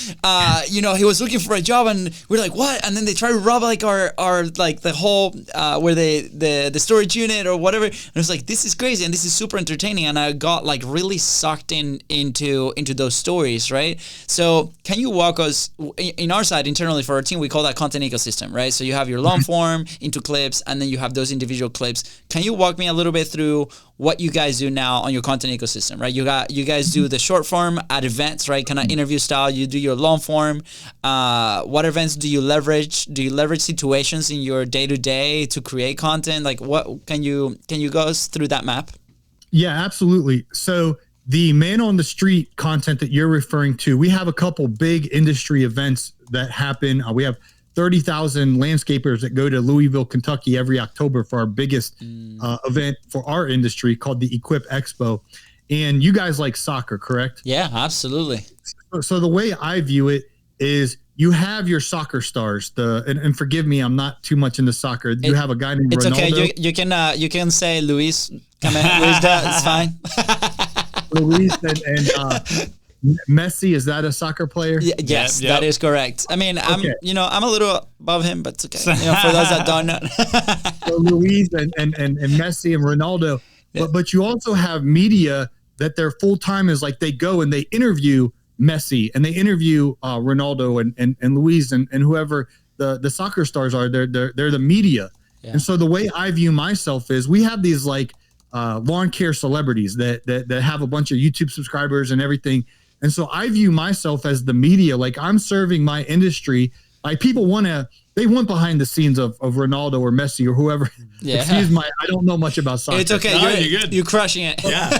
he was looking for a job, and we're like, what? And then they try to rob like our like the whole where the storage unit or whatever. And it was like, this is crazy and this is super entertaining, and I got like really sucked into those stories, right? So can you walk us in our side internally for our team? We call that content ecosystem, right? So you have your long form into clips, and then you have those individual clips. Can you walk me a little bit through what you guys do now on your content ecosystem, right? You guys do the short form at events, right? Kind of interview style. You do your long form. What events do you leverage? Do you leverage situations in your day-to-day to create content? Like, what can you go us through that map? Yeah, absolutely. So the man on the street content that you're referring to, we have a couple big industry events that happen. We have 30,000 landscapers that go to Louisville, Kentucky every October for our biggest event for our industry called the Equip Expo. And you guys like soccer, correct? Yeah, absolutely. So the way I view it is you have your soccer stars. And forgive me, I'm not too much into soccer. You have a guy named Ronaldo. It's okay. You can say Luis. Come in, Luis. It's fine. Luis and Messi, is that a soccer player? Yes, that is correct. I mean, I'm a little above him, but it's okay. For those that don't know. So Luis and Messi and Ronaldo, but you also have media that their full time is like they go and they interview Messi and they interview Ronaldo and Luis and whoever the soccer stars are. They're the media, and so the way I view myself is we have these like lawn care celebrities that have a bunch of YouTube subscribers and everything. And so I view myself as the media, like I'm serving my industry. Like people they want behind the scenes of Ronaldo or Messi or whoever. Yeah. I don't know much about soccer. It's okay. No, you're good. You're crushing it. Yeah.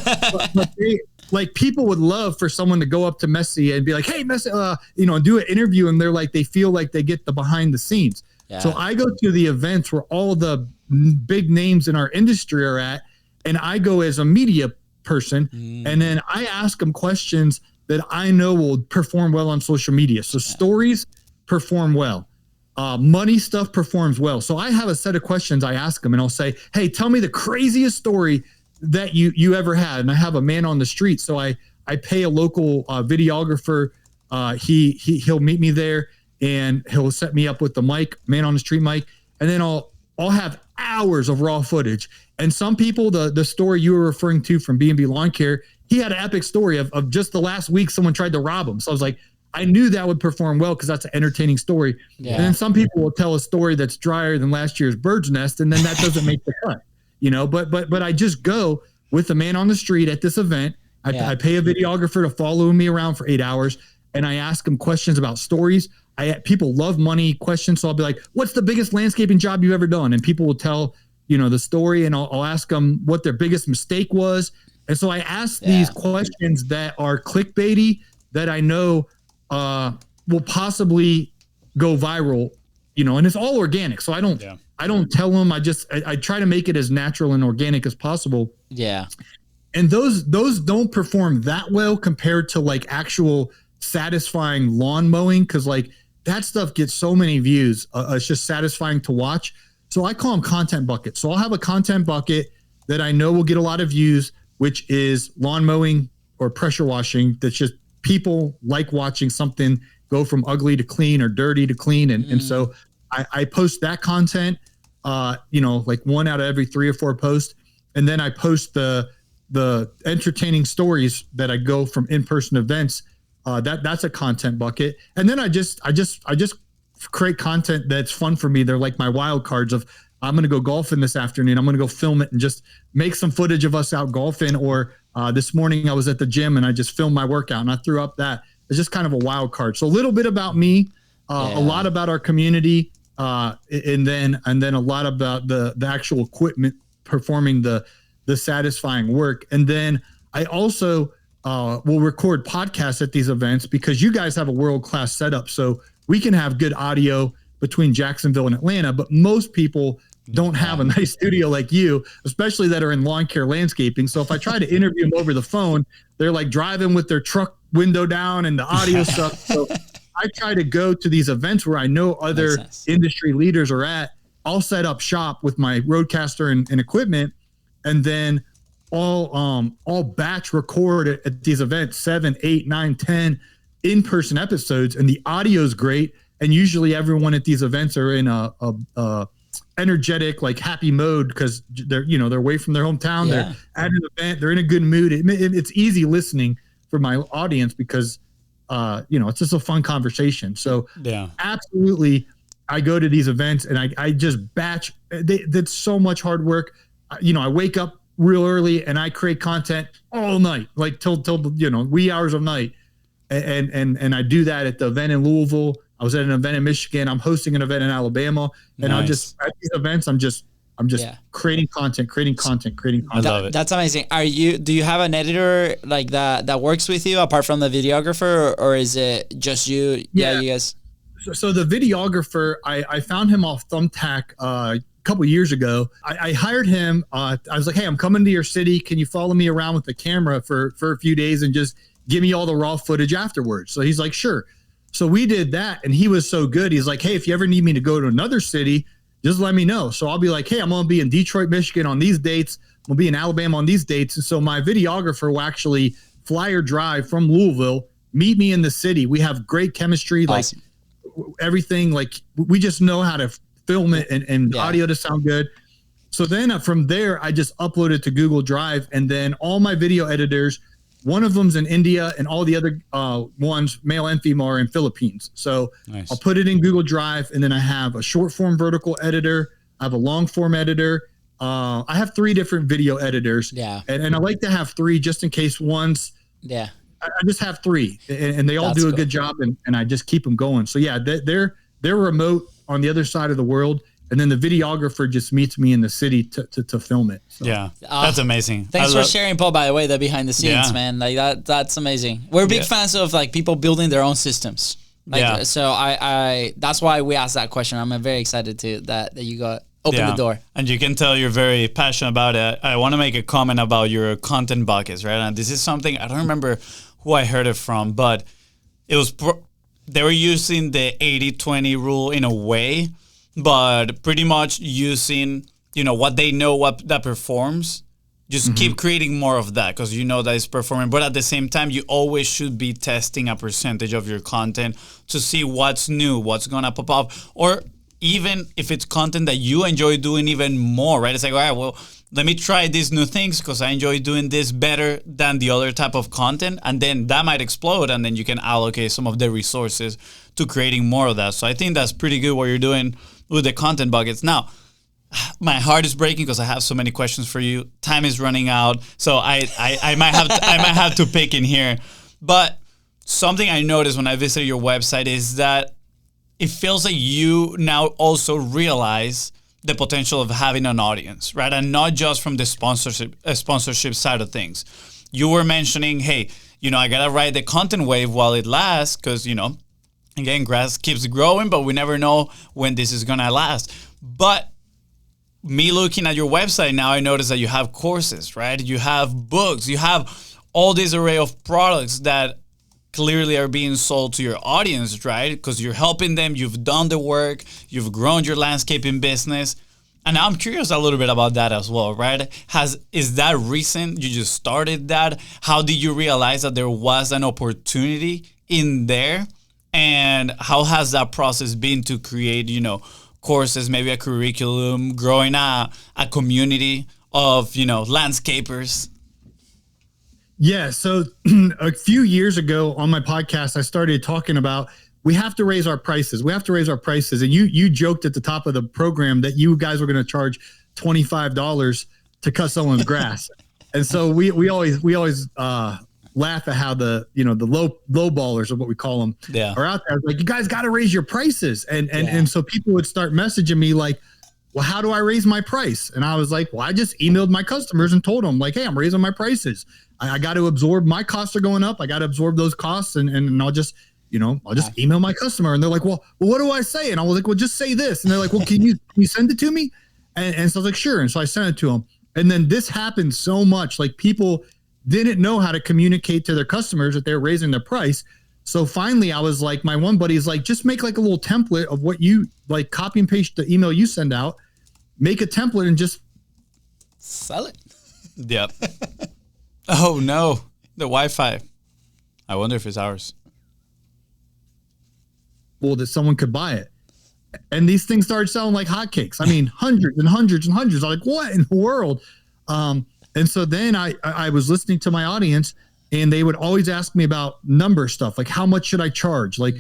but people would love for someone to go up to Messi and be like, hey, Messi, and do an interview. And they feel like they get the behind the scenes. Yeah. So I go to the events where all the big names in our industry are at. and I go as a media person, and then I ask them questions that I know will perform well on social media. So stories perform well. Money stuff performs well. So I have a set of questions I ask them, and I'll say, hey, tell me the craziest story that you ever had. And I have a man on the street. So I pay a local videographer. He'll meet me there, and he'll set me up with the mic, man on the street mic. And then I'll have hours of raw footage. And some people, the story you were referring to from B&B Lawn Care, he had an epic story of just the last week someone tried to rob him. So I was like, I knew that would perform well because that's an entertaining story. Yeah. And then some people will tell a story that's drier than last year's bird's nest, and then that doesn't make the cut, But I just go with the man on the street at this event. I pay a videographer to follow me around for 8 hours, and I ask him questions about stories. People love money questions, so I'll be like, "What's the biggest landscaping job you've ever done?" And people will tell the story, and I'll ask them what their biggest mistake was. And so I ask these questions that are clickbaity that I know will possibly go viral, and it's all organic. So I don't tell them. I try to make it as natural and organic as possible. Yeah. And those don't perform that well compared to like actual satisfying lawn mowing, because like that stuff gets so many views. It's just satisfying to watch. So I call them content buckets. So I'll have a content bucket that I know will get a lot of views, which is lawn mowing or pressure washing. That's just people like watching something go from ugly to clean or dirty to clean. And so I post that content, like 1 out of every 3 or 4 posts. And then I post the entertaining stories that I go from in-person events. That's a content bucket. And then I just create content that's fun for me. They're like my wild cards of, I'm going to go golfing this afternoon. I'm going to go film it and just make some footage of us out golfing. Or this morning I was at the gym and I just filmed my workout and I threw up that. It's just kind of a wild card. So a little bit about me, a lot about our community, and then a lot about the actual equipment performing the satisfying work. And then I also will record podcasts at these events because you guys have a world-class setup. So we can have good audio between Jacksonville and Atlanta, but most people don't have a nice studio like you, especially that are in lawn care landscaping. So if I try to interview them over the phone, they're like driving with their truck window down and the audio stuff. So I try to go to these events where I know other industry leaders are at. I'll set up shop with my roadcaster and equipment, and then all batch record at these events, 7, 8, 9, 10 in-person episodes, and the audio is great. And usually everyone at these events are in a energetic, like happy mode because they're away from their hometown. They're at an event. They're in a good mood. It's easy listening for my audience because it's just a fun conversation. So absolutely, I go to these events and I just batch. That's so much hard work. I wake up real early and I create content all night, like till wee hours of night. And I do that at the event in Louisville. I was at an event in Michigan. I'm hosting an event in Alabama, and I'll just at these events, I'm just creating content. I love it. That's amazing. Do you have an editor like that works with you apart from the videographer, or is it just you? Yeah, you guys. So the videographer, I found him off Thumbtack a couple years ago. I hired him. I was like, hey, I'm coming to your city. Can you follow me around with the camera for a few days and just give me all the raw footage afterwards? So he's like, sure. So we did that, and he was so good. He's like, hey, if you ever need me to go to another city, just let me know. So I'll be like, hey, I'm going to be in Detroit, Michigan on these dates. We'll be in Alabama on these dates. And so my videographer will actually fly or drive from Louisville, meet me in the city. We have great chemistry, awesome. Like everything. Like we just know how to film it and audio to sound good. So then from there, I just upload it to Google Drive, and then all my video editors, one of them's in India, and all the other ones, male and female, are in Philippines. So I'll put it in Google Drive, and then I have a short form vertical editor. I have a long form editor. I have 3 different video editors. Yeah. And I like to have 3 just in case one's. Yeah. I just have 3, and they all do a good job, and I just keep them going. So yeah, they're remote on the other side of the world. And then the videographer just meets me in the city to film it. So. Yeah, that's amazing. Thanks for sharing, Paul, by the way, the behind the scenes, man. Like that's amazing. We're big fans of like people building their own systems. So I that's why we asked that question. I'm very excited that you got open the door. And you can tell you're very passionate about it. I want to make a comment about your content buckets, right? And this is something, I don't remember who I heard it from, but it was, they were using the 80-20 rule in a way, but pretty much using, what they know what that performs. Just keep creating more of that because you know that it's performing. But at the same time, you always should be testing a percentage of your content to see what's new, what's going to pop up. Or even if it's content that you enjoy doing even more, right? It's like, all right, well, let me try these new things because I enjoy doing this better than the other type of content. And then that might explode. And then you can allocate some of the resources to creating more of that. So I think that's pretty good what you're doing with the content buckets. Now, my heart is breaking because I have so many questions for you. Time is running out, so I might have to pick in here. But something I noticed when I visited your website is that it feels like you now also realize the potential of having an audience, right? And not just from the sponsorship side of things. You were mentioning, hey, I gotta ride the content wave while it lasts because again, grass keeps growing, but we never know when this is gonna last. But me looking at your website now, I notice that you have courses, right? You have books, you have all this array of products that clearly are being sold to your audience, right? Because you're helping them, you've done the work, you've grown your landscaping business. And I'm curious a little bit about that as well, right? Is that recent? You just started that? How did you realize that there was an opportunity in there? And how has that process been to create, courses, maybe a curriculum, growing a community of, landscapers? Yeah. So a few years ago on my podcast, I started talking about we have to raise our prices. We have to raise our prices. And you joked at the top of the program that you guys were going to charge $25 to cut someone's grass. And so we always laugh at how the low ballers are what we call them are out there. Like, you guys got to raise your prices. And so people would start messaging me like, well, how do I raise my price? And I was like, well, I just emailed my customers and told them like, hey, I'm raising my prices. I got to absorb, my costs are going up. I got to absorb those costs. And I'll just email my customer. And they're like, well, what do I say? And I was like, well, just say this. And they're like, well, can you send it to me? And so I was like, sure. And so I sent it to them. And then this happened so much, like people didn't know how to communicate to their customers that they're raising their price. So finally I was like, my one buddy's like, just make like a little template of what you like, copy and paste the email you send out, make a template and just sell it. Yep. Oh no, the Wi-Fi. I wonder if it's ours. Well, that someone could buy it. And these things started selling like hotcakes. I mean, hundreds and hundreds and hundreds. I'm like, what in the world? And so then I was listening to my audience and they would always ask me about number stuff. Like, how much should I charge? Like,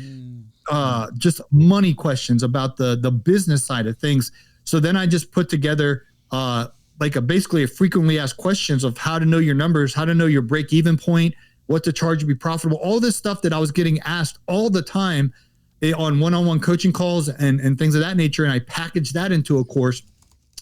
just money questions about the business side of things. So then I just put together, basically a frequently asked questions of how to know your numbers, how to know your break even point, what to charge to be profitable, all this stuff that I was getting asked all the time on one-on-one coaching calls and things of that nature. And I packaged that into a course.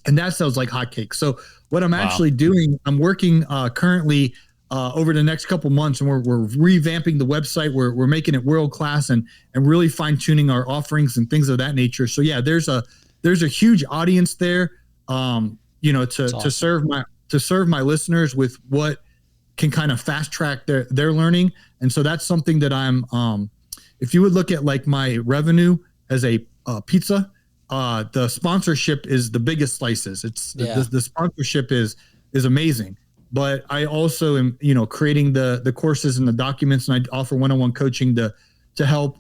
And that sells like hotcakes. So what I'm actually doing, I'm working currently over the next couple months, and we're revamping the website. We're making it world class and really fine tuning our offerings and things of that nature. So yeah, there's a huge audience there, awesome. to serve my listeners with what can kind of fast track their learning. And so that's something that I'm. If you would look at like my revenue as a pizza. The sponsorship is the biggest slices. It's the sponsorship is amazing, but I also am, creating the courses and the documents, and I offer one-on-one coaching to help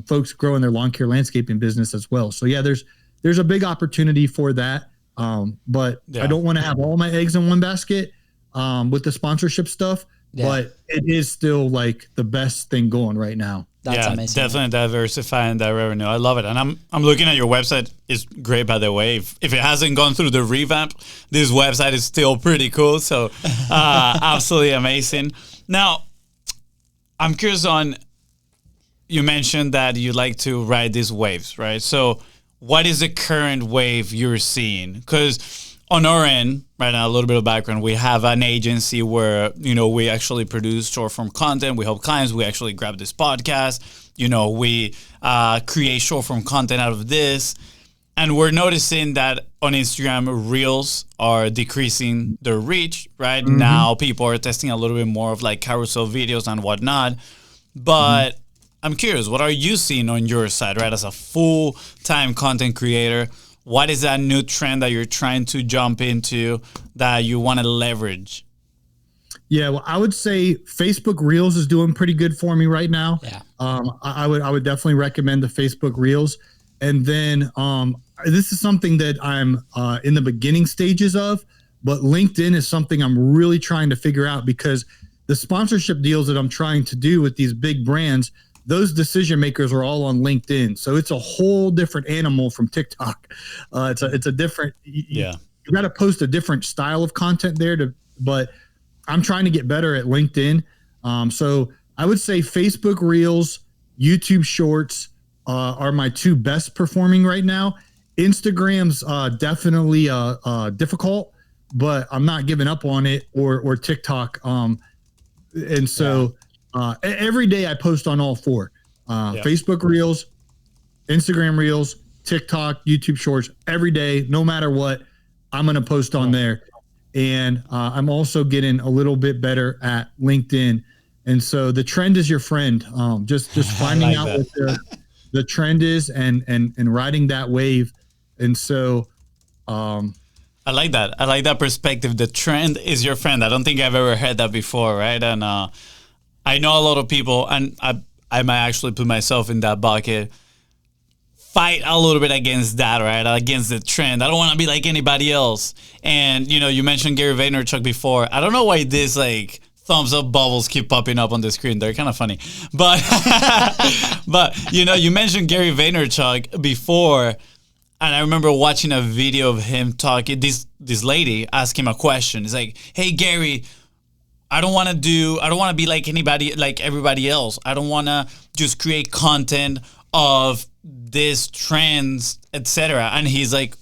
folks grow in their lawn care landscaping business as well. So yeah, there's a big opportunity for that. But I don't want to have all my eggs in one basket with the sponsorship stuff, but it is still like the best thing going right now. That's amazing. Definitely diversifying that revenue. I love it. And I'm looking at your website. It's great, by the way. If it hasn't gone through the revamp, this website is still pretty cool. So absolutely amazing. Now, I'm curious you mentioned that you like to ride these waves, right? So what is the current wave you're seeing? Because on our end, right now, a little bit of background, we have an agency where, we actually produce short form content. We help clients. We actually grab this podcast. We create short form content out of this. And we're noticing that on Instagram, Reels are decreasing their reach, right? Now people are testing a little bit more of like carousel videos and whatnot. But I'm curious, what are you seeing on your side, right? As a full-time content creator, what is that new trend that you're trying to jump into that you want to leverage? Yeah, well, I would say Facebook Reels is doing pretty good for me right now. Yeah. I would definitely recommend the Facebook Reels. And then this is something that I'm in the beginning stages of, but LinkedIn is something I'm really trying to figure out, because the sponsorship deals that I'm trying to do with these big brands, those decision makers are all on LinkedIn. So it's a whole different animal from TikTok. It's a different, you got to post a different style of content there but I'm trying to get better at LinkedIn. So I would say Facebook Reels, YouTube Shorts are my two best performing right now. Instagram's definitely difficult, but I'm not giving up on it, or TikTok. And so every day I post on all four. Facebook Reels, Instagram Reels, TikTok, YouTube Shorts, every day, no matter what, I'm going to post on there. And I'm also getting a little bit better at LinkedIn. And so the trend is your friend. Just finding out what the trend is and riding that wave. And so I like that. I like that perspective. The trend is your friend. I don't think I've ever heard that before, right? And I know a lot of people, and I might actually put myself in that bucket, fight a little bit against that, right? Against the trend. I don't want to be like anybody else. And, you mentioned Gary Vaynerchuk before. I don't know why this, like, thumbs up bubbles keep popping up on the screen. They're kind of funny. But, you mentioned Gary Vaynerchuk before, and I remember watching a video of him talking. This lady asked him a question. It's like, hey, Gary, I don't want to be like everybody else. I don't want to just create content of this trends, etc. And he's like,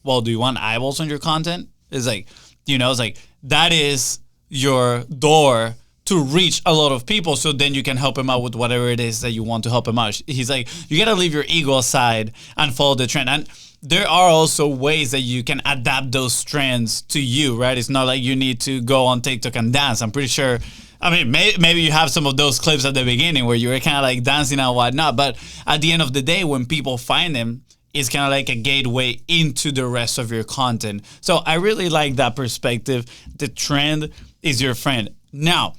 well, do you want eyeballs on your content? It's like, it's like, that is your door to reach a lot of people, so then you can help him out with whatever it is that you want to help him out. He's like, you got to leave your ego aside and follow the trend. And there are also ways that you can adapt those trends to you, right? It's not like you need to go on TikTok and dance. I'm pretty sure, maybe you have some of those clips at the beginning where you were kind of like dancing and whatnot, but at the end of the day, when people find them, it's kind of like a gateway into the rest of your content. So I really like that perspective. The trend is your friend. Now,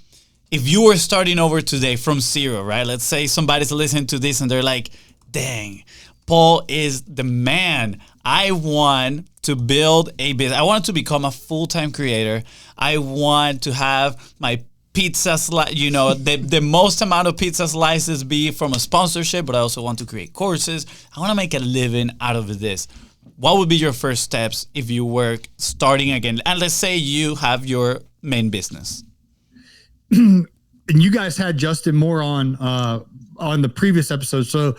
if you were starting over today from zero, right? Let's say somebody's listening to this and they're like, dang, Paul is the man. I want to build a business. I want to become a full-time creator. I want to have my pizza the most amount of pizza slices be from a sponsorship, but I also want to create courses. I want to make a living out of this. What would be your first steps if you were starting again? And let's say you have your main business. And you guys had Justin Moore on the previous episode. So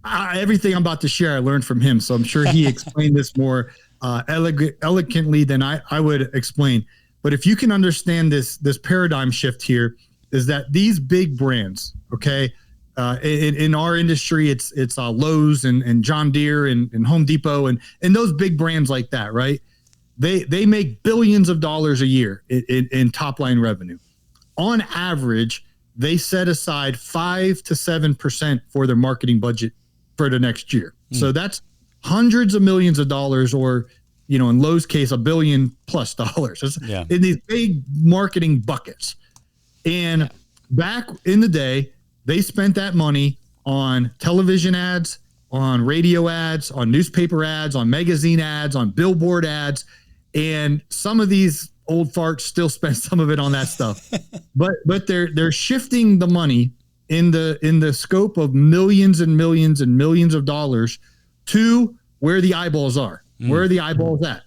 everything I'm about to share, I learned from him. So I'm sure he explained this more eloquently than I would explain. But if you can understand this paradigm shift here, is that these big brands, okay, in our industry, it's Lowe's and John Deere and Home Depot and those big brands like that, right? They make billions of dollars a year in top line revenue. On average, they set aside 5 to 7% for their marketing budget for the next year. So that's hundreds of millions of dollars, or in Lowe's case, $1 billion+ in these big marketing buckets. And back in the day, they spent that money on television ads, on radio ads, on newspaper ads, on magazine ads, on billboard ads. And some of these old farts still spend some of it on that stuff. But they're shifting the money in the scope of millions and millions and millions of dollars to where the eyeballs are. Where are the eyeballs at?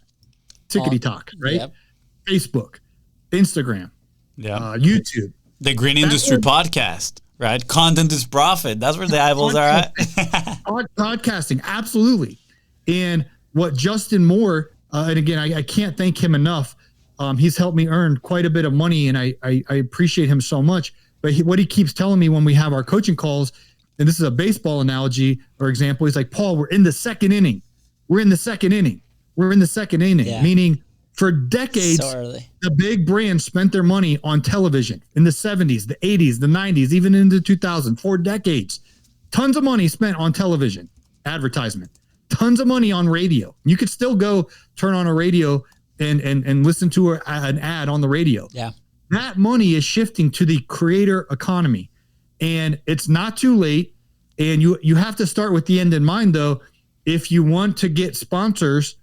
Tickety talk, right? Yep. Facebook, Instagram, YouTube. The Green Industry Podcast, right? Content is profit. That's where the eyeballs are at. Podcasting, absolutely. And what Justin Moore, and again, I can't thank him enough. He's helped me earn quite a bit of money, and I appreciate him so much. But what he keeps telling me when we have our coaching calls, and this is a baseball analogy or example, he's like, Paul, we're in the second inning. we're in the second inning. Yeah. Meaning for decades, So early. the big brands spent their money on television in the 70s, the 80s, the 90s, even into 2000, for decades. Tons of money spent on television, advertisement, tons of money on radio. You could still go turn on a radio and listen to an ad on the radio. Yeah. That money is shifting to the creator economy, and it's not too late. And you have to start with the end in mind, though. If you want to get sponsors,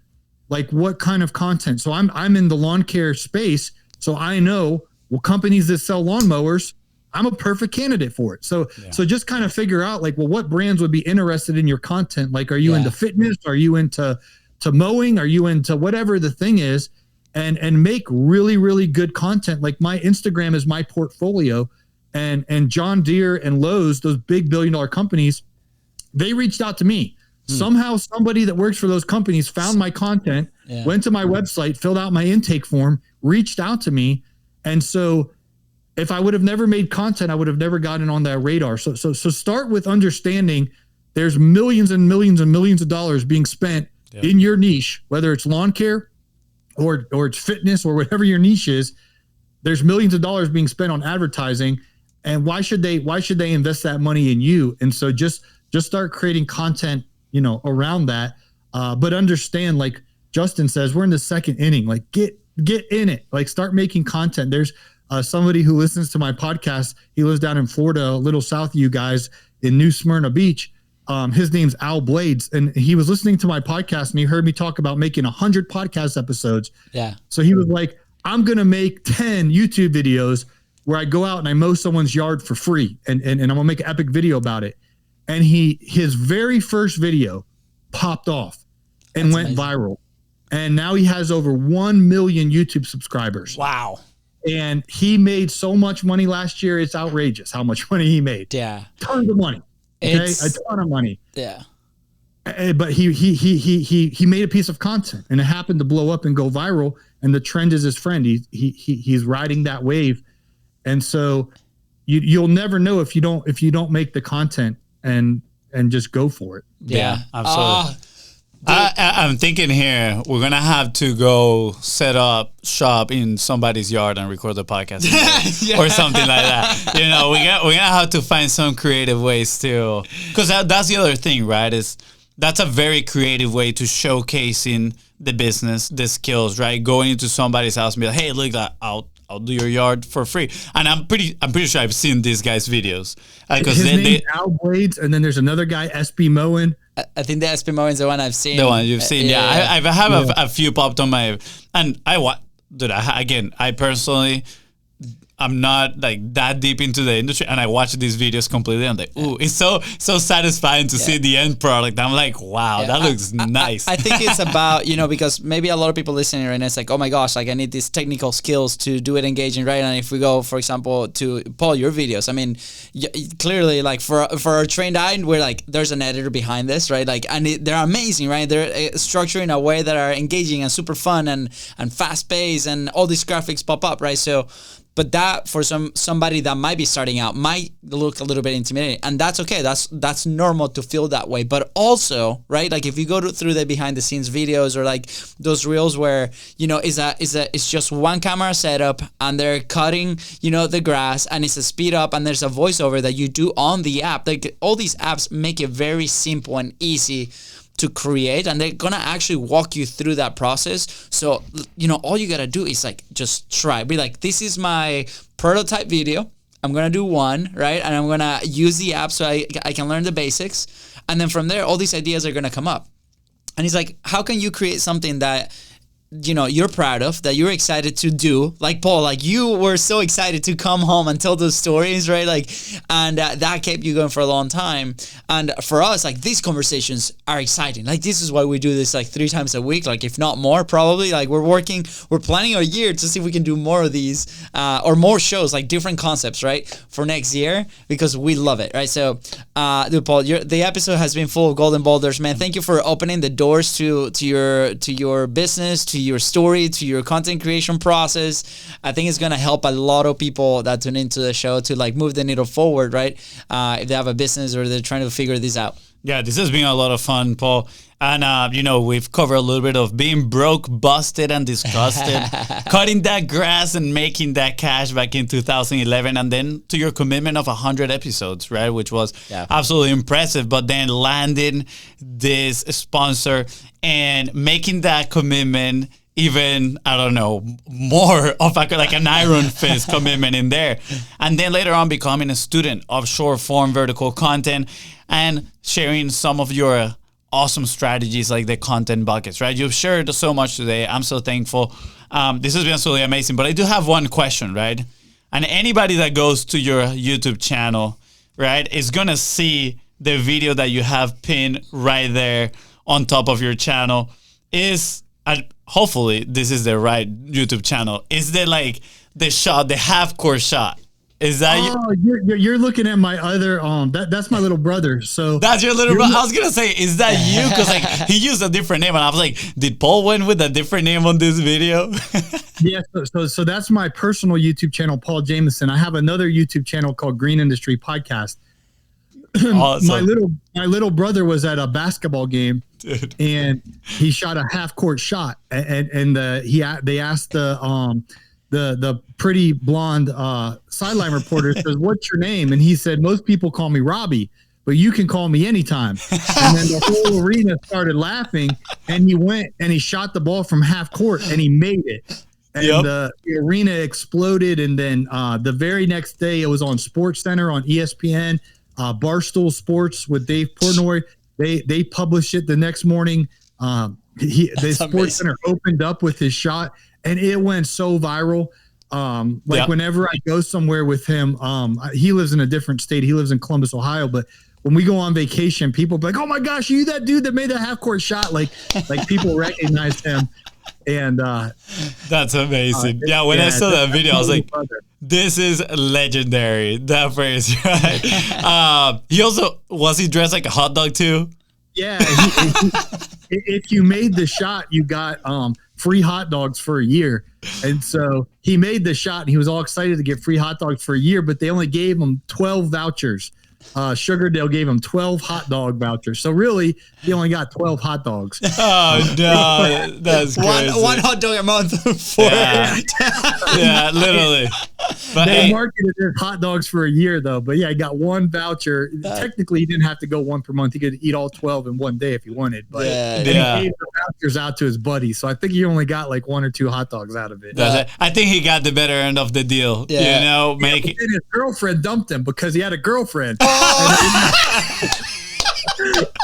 like what kind of content? So I'm in the lawn care space, so I know, well, companies that sell lawnmowers, I'm a perfect candidate for it. So just kind of figure out, like, well, what brands would be interested in your content? Like, are you into fitness? Are you into mowing? Are you into whatever the thing is? And make really, really good content. Like, my Instagram is my portfolio, and John Deere and Lowe's, those big billion-dollar companies, they reached out to me. Somehow somebody that works for those companies found my content, went to my website, filled out my intake form, reached out to me. And so if I would have never made content, I would have never gotten on that radar. So start with understanding there's millions and millions and millions of dollars being spent in your niche, whether it's lawn care or it's fitness or whatever your niche is. There's millions of dollars being spent on advertising. And why should they invest that money in you? And so just start creating content, around that. But understand, like Justin says, we're in the second inning. Like, get in it. Like, start making content. There's somebody who listens to my podcast. He lives down in Florida, a little south of you guys, in New Smyrna Beach. His name's Al Blades, and he was listening to my podcast, and he heard me talk about making 100 podcast episodes. Yeah. So he was like, I'm going to make 10 YouTube videos where I go out and I mow someone's yard for free, and I'm going to make an epic video about it. And his very first video popped off and went viral. And now he has over 1 million YouTube subscribers. Wow. And he made so much money last year. It's outrageous how much money he made. Yeah. Tons of money. Okay. A ton of money. Yeah. But he made a piece of content, and it happened to blow up and go viral. And the trend is his friend. He's riding that wave. And so you'll never know if you don't make the content and just go for it. Yeah, absolutely. I'm thinking here, we're going to have to go set up shop in somebody's yard and record the podcast or something like that. We're going to have to find some creative ways to, because that's the other thing, right? That's a very creative way to showcasing the business, the skills, right? Going into somebody's house and be like, hey, look, I'll do your yard for free. And I'm pretty sure I've seen these guys' videos. His name's Al Blades, and then there's another guy, SB Mowing. I think the SB Mowing is the one I've seen. The one you've seen, yeah. I have a few popped on my, and I personally, I'm not like that deep into the industry, and I watch these videos completely. I'm like, ooh, it's so satisfying to see the end product. I'm like, wow, that looks nice. I think it's about, because maybe a lot of people listening right now, it's like, oh my gosh, like I need these technical skills to do it engaging, right? And if we go, for example, to Paul, your videos, I mean, clearly, like for our trained eye, we're like, there's an editor behind this, right? Like, and they're amazing, right? They're structured in a way that are engaging and super fun and fast paced, and all these graphics pop up, right? So. But that for somebody that might be starting out might look a little bit intimidating, and that's okay. That's normal to feel that way. But also, right? Like if you go through the behind the scenes videos or like those reels where it's just one camera setup and they're cutting the grass, and it's a speed up and there's a voiceover that you do on the app. Like all these apps make it very simple and easy to create, and they're gonna actually walk you through that process. So all you gotta do is like just try, be like, this is my prototype video, I'm gonna do one, right? And I'm gonna use the app so I can learn the basics, and then from there all these ideas are gonna come up. And it's like, how can you create something that you're proud of, that you're excited to do? Like Paul, like you were so excited to come home and tell those stories, right? Like, and that kept you going for a long time. And for us, like these conversations are exciting. Like this is why we do this like 3 times a week, like if not more, probably. Like we're planning our year to see if we can do more of these or more shows, like different concepts, right, for next year, because we love it, right? So, dude, Paul, the episode has been full of golden boulders, man. Thank you for opening the doors to your business, to your story, to your content creation process. I think it's gonna help a lot of people that tune into the show to like move the needle forward, right? If they have a business or they're trying to figure this out. Yeah, this has been a lot of fun, Paul. And, we've covered a little bit of being broke, busted, and disgusted, cutting that grass and making that cash back in 2011, and then to your commitment of 100 episodes, right? Which was absolutely impressive. But then landing this sponsor and making that commitment even, I don't know, more of like an iron fist commitment in there. And then later on becoming a student of short form vertical content and sharing some of your awesome strategies like the content buckets, right? You've shared so much today. I'm so thankful. This has been absolutely amazing. But I do have one question, right? And anybody that goes to your YouTube channel, right, is going to see the video that you have pinned right there on top of your channel. Hopefully this is the right YouTube channel. Is there like the shot, the half court shot? Is that you're looking at my other that's my little brother. So that's your little brother. I was gonna say, is that you? Because like he used a different name, and I was like, did Paul went with a different name on this video? Yeah. So that's my personal YouTube channel, Paul Jameson. I have another YouTube channel called Green Industry Podcast. Awesome. My little brother was at a basketball game, dude, and he shot a half court shot, and they asked the pretty blonde sideline reporter, says, "What's your name?" And he said, "Most people call me Robbie, but you can call me anytime." And then the whole arena started laughing, and he went and he shot the ball from half court and he made it. And the arena exploded. And then the very next day, it was on Sports Center on ESPN, Barstool Sports with Dave Portnoy. They published it the next morning. The Sports Center opened up with his shot, and it went so viral. Whenever I go somewhere with him, he lives in a different state. He lives in Columbus, Ohio. But when we go on vacation, people be like, "Oh my gosh, are you that dude that made that half court shot?" Like people recognized him. And that's amazing. When I saw that video, I was like, this is legendary. That phrase, right? Was he dressed like a hot dog too? Yeah. If you made the shot, you got free hot dogs for a year. And so he made the shot and he was all excited to get free hot dogs for a year, but they only gave him 12 vouchers. Sugardale gave him 12 hot dog vouchers. So really, he only got 12 hot dogs. Oh, no. That's crazy. One hot dog a month. Yeah, literally. But they marketed their hot dogs for a year, though. But yeah, he got one voucher. Technically, he didn't have to go one per month. He could eat all 12 in one day if he wanted. But he gave the vouchers out to his buddies. So I think he only got like 1 or 2 hot dogs out of it. I think he got the better end of the deal. Yeah. You know, his girlfriend dumped him because he had a girlfriend.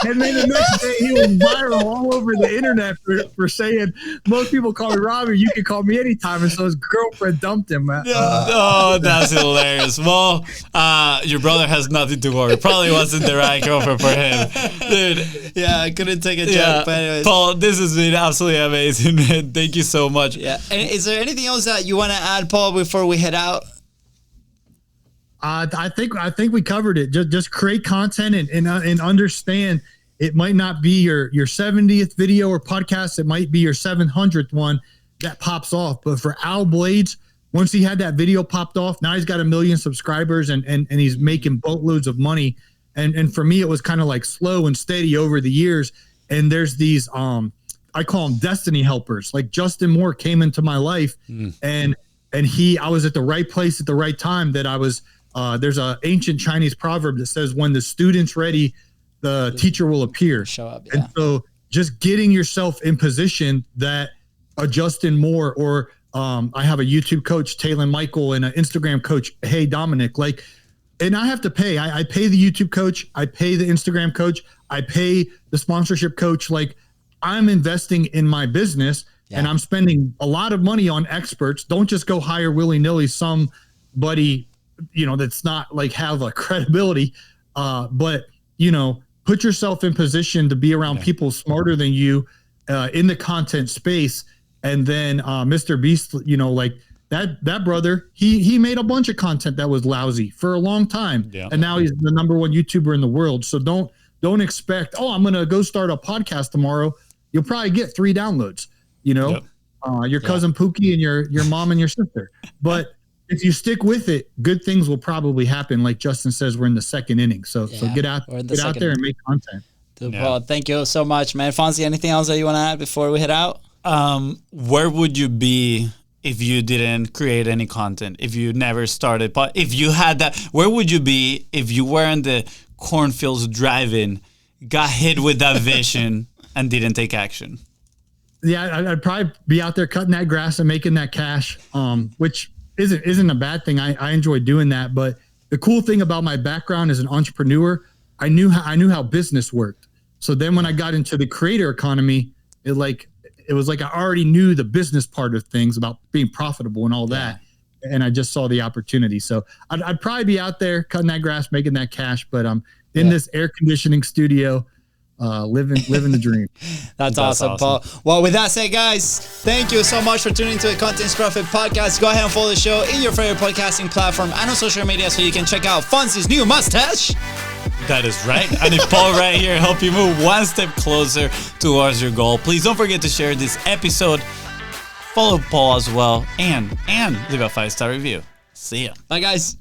And then the next day he was viral all over the internet for saying, "Most people call me Robbie, you can call me anytime." And so his girlfriend dumped him. That's hilarious. Well, your brother has nothing to worry. Probably wasn't the right girlfriend for him. Dude. Yeah, I couldn't take a joke. But anyways. Paul, this has been absolutely amazing, man. Thank you so much. Yeah. And is there anything else that you want to add, Paul, before we head out? I think we covered it. Just create content and understand it might not be your 70th video or podcast. It might be your 700th one that pops off. But for Al Blades, once he had that video popped off, now he's got 1 million subscribers and he's making boatloads of money. And for me, it was kind of like slow and steady over the years. And there's these I call them destiny helpers. Like Justin Moore came into my life and I was at the right place at the right time. That I was. There's an ancient Chinese proverb that says, "When the student's ready, the teacher will appear." Show up, And so just getting yourself in position that a Justin Moore or I have a YouTube coach, Taylor Michael, and an Instagram coach, Hey Dominic, and I have to pay. I pay the YouTube coach. I pay the Instagram coach. I pay the sponsorship coach. Like I'm investing in my business and I'm spending a lot of money on experts. Don't just go hire willy-nilly somebody that's not like have a credibility, but put yourself in position to be around people smarter than you in the content space. And then Mr. Beast, like that brother, he made a bunch of content that was lousy for a long time, and now he's the #1 YouTuber in the world. So don't expect, I'm gonna go start a podcast tomorrow. You'll probably get 3 downloads, your cousin Pookie and your mom and your sister, but if you stick with it, good things will probably happen. Like Justin says, we're in the 2nd inning. So get out there and make content. Paul, thank you so much, man. Fonzie, anything else that you want to add before we head out? Where would you be if you didn't create any content? If you never started, but if you had that, where would you be if you were in the cornfields driving, got hit with that vision, and didn't take action? Yeah, I'd probably be out there cutting that grass and making that cash, which isn't a bad thing. I enjoy doing that. But the cool thing about my background as an entrepreneur, I knew how business worked. So then when I got into the creator economy, it was like I already knew the business part of things about being profitable and all that. And I just saw the opportunity. So I'd probably be out there cutting that grass, making that cash. But I'm in this air conditioning studio, living the dream. That's awesome, Paul. Well, with that said, guys, thank you so much for tuning into the Content's Profit podcast. Go ahead and follow the show in your favorite podcasting platform and on social media so you can check out Fonzie's new mustache. That is right. And if Paul right here help you move one step closer towards your goal, please don't forget to share this episode. Follow Paul as well and leave a 5-star review. See ya. Bye, guys.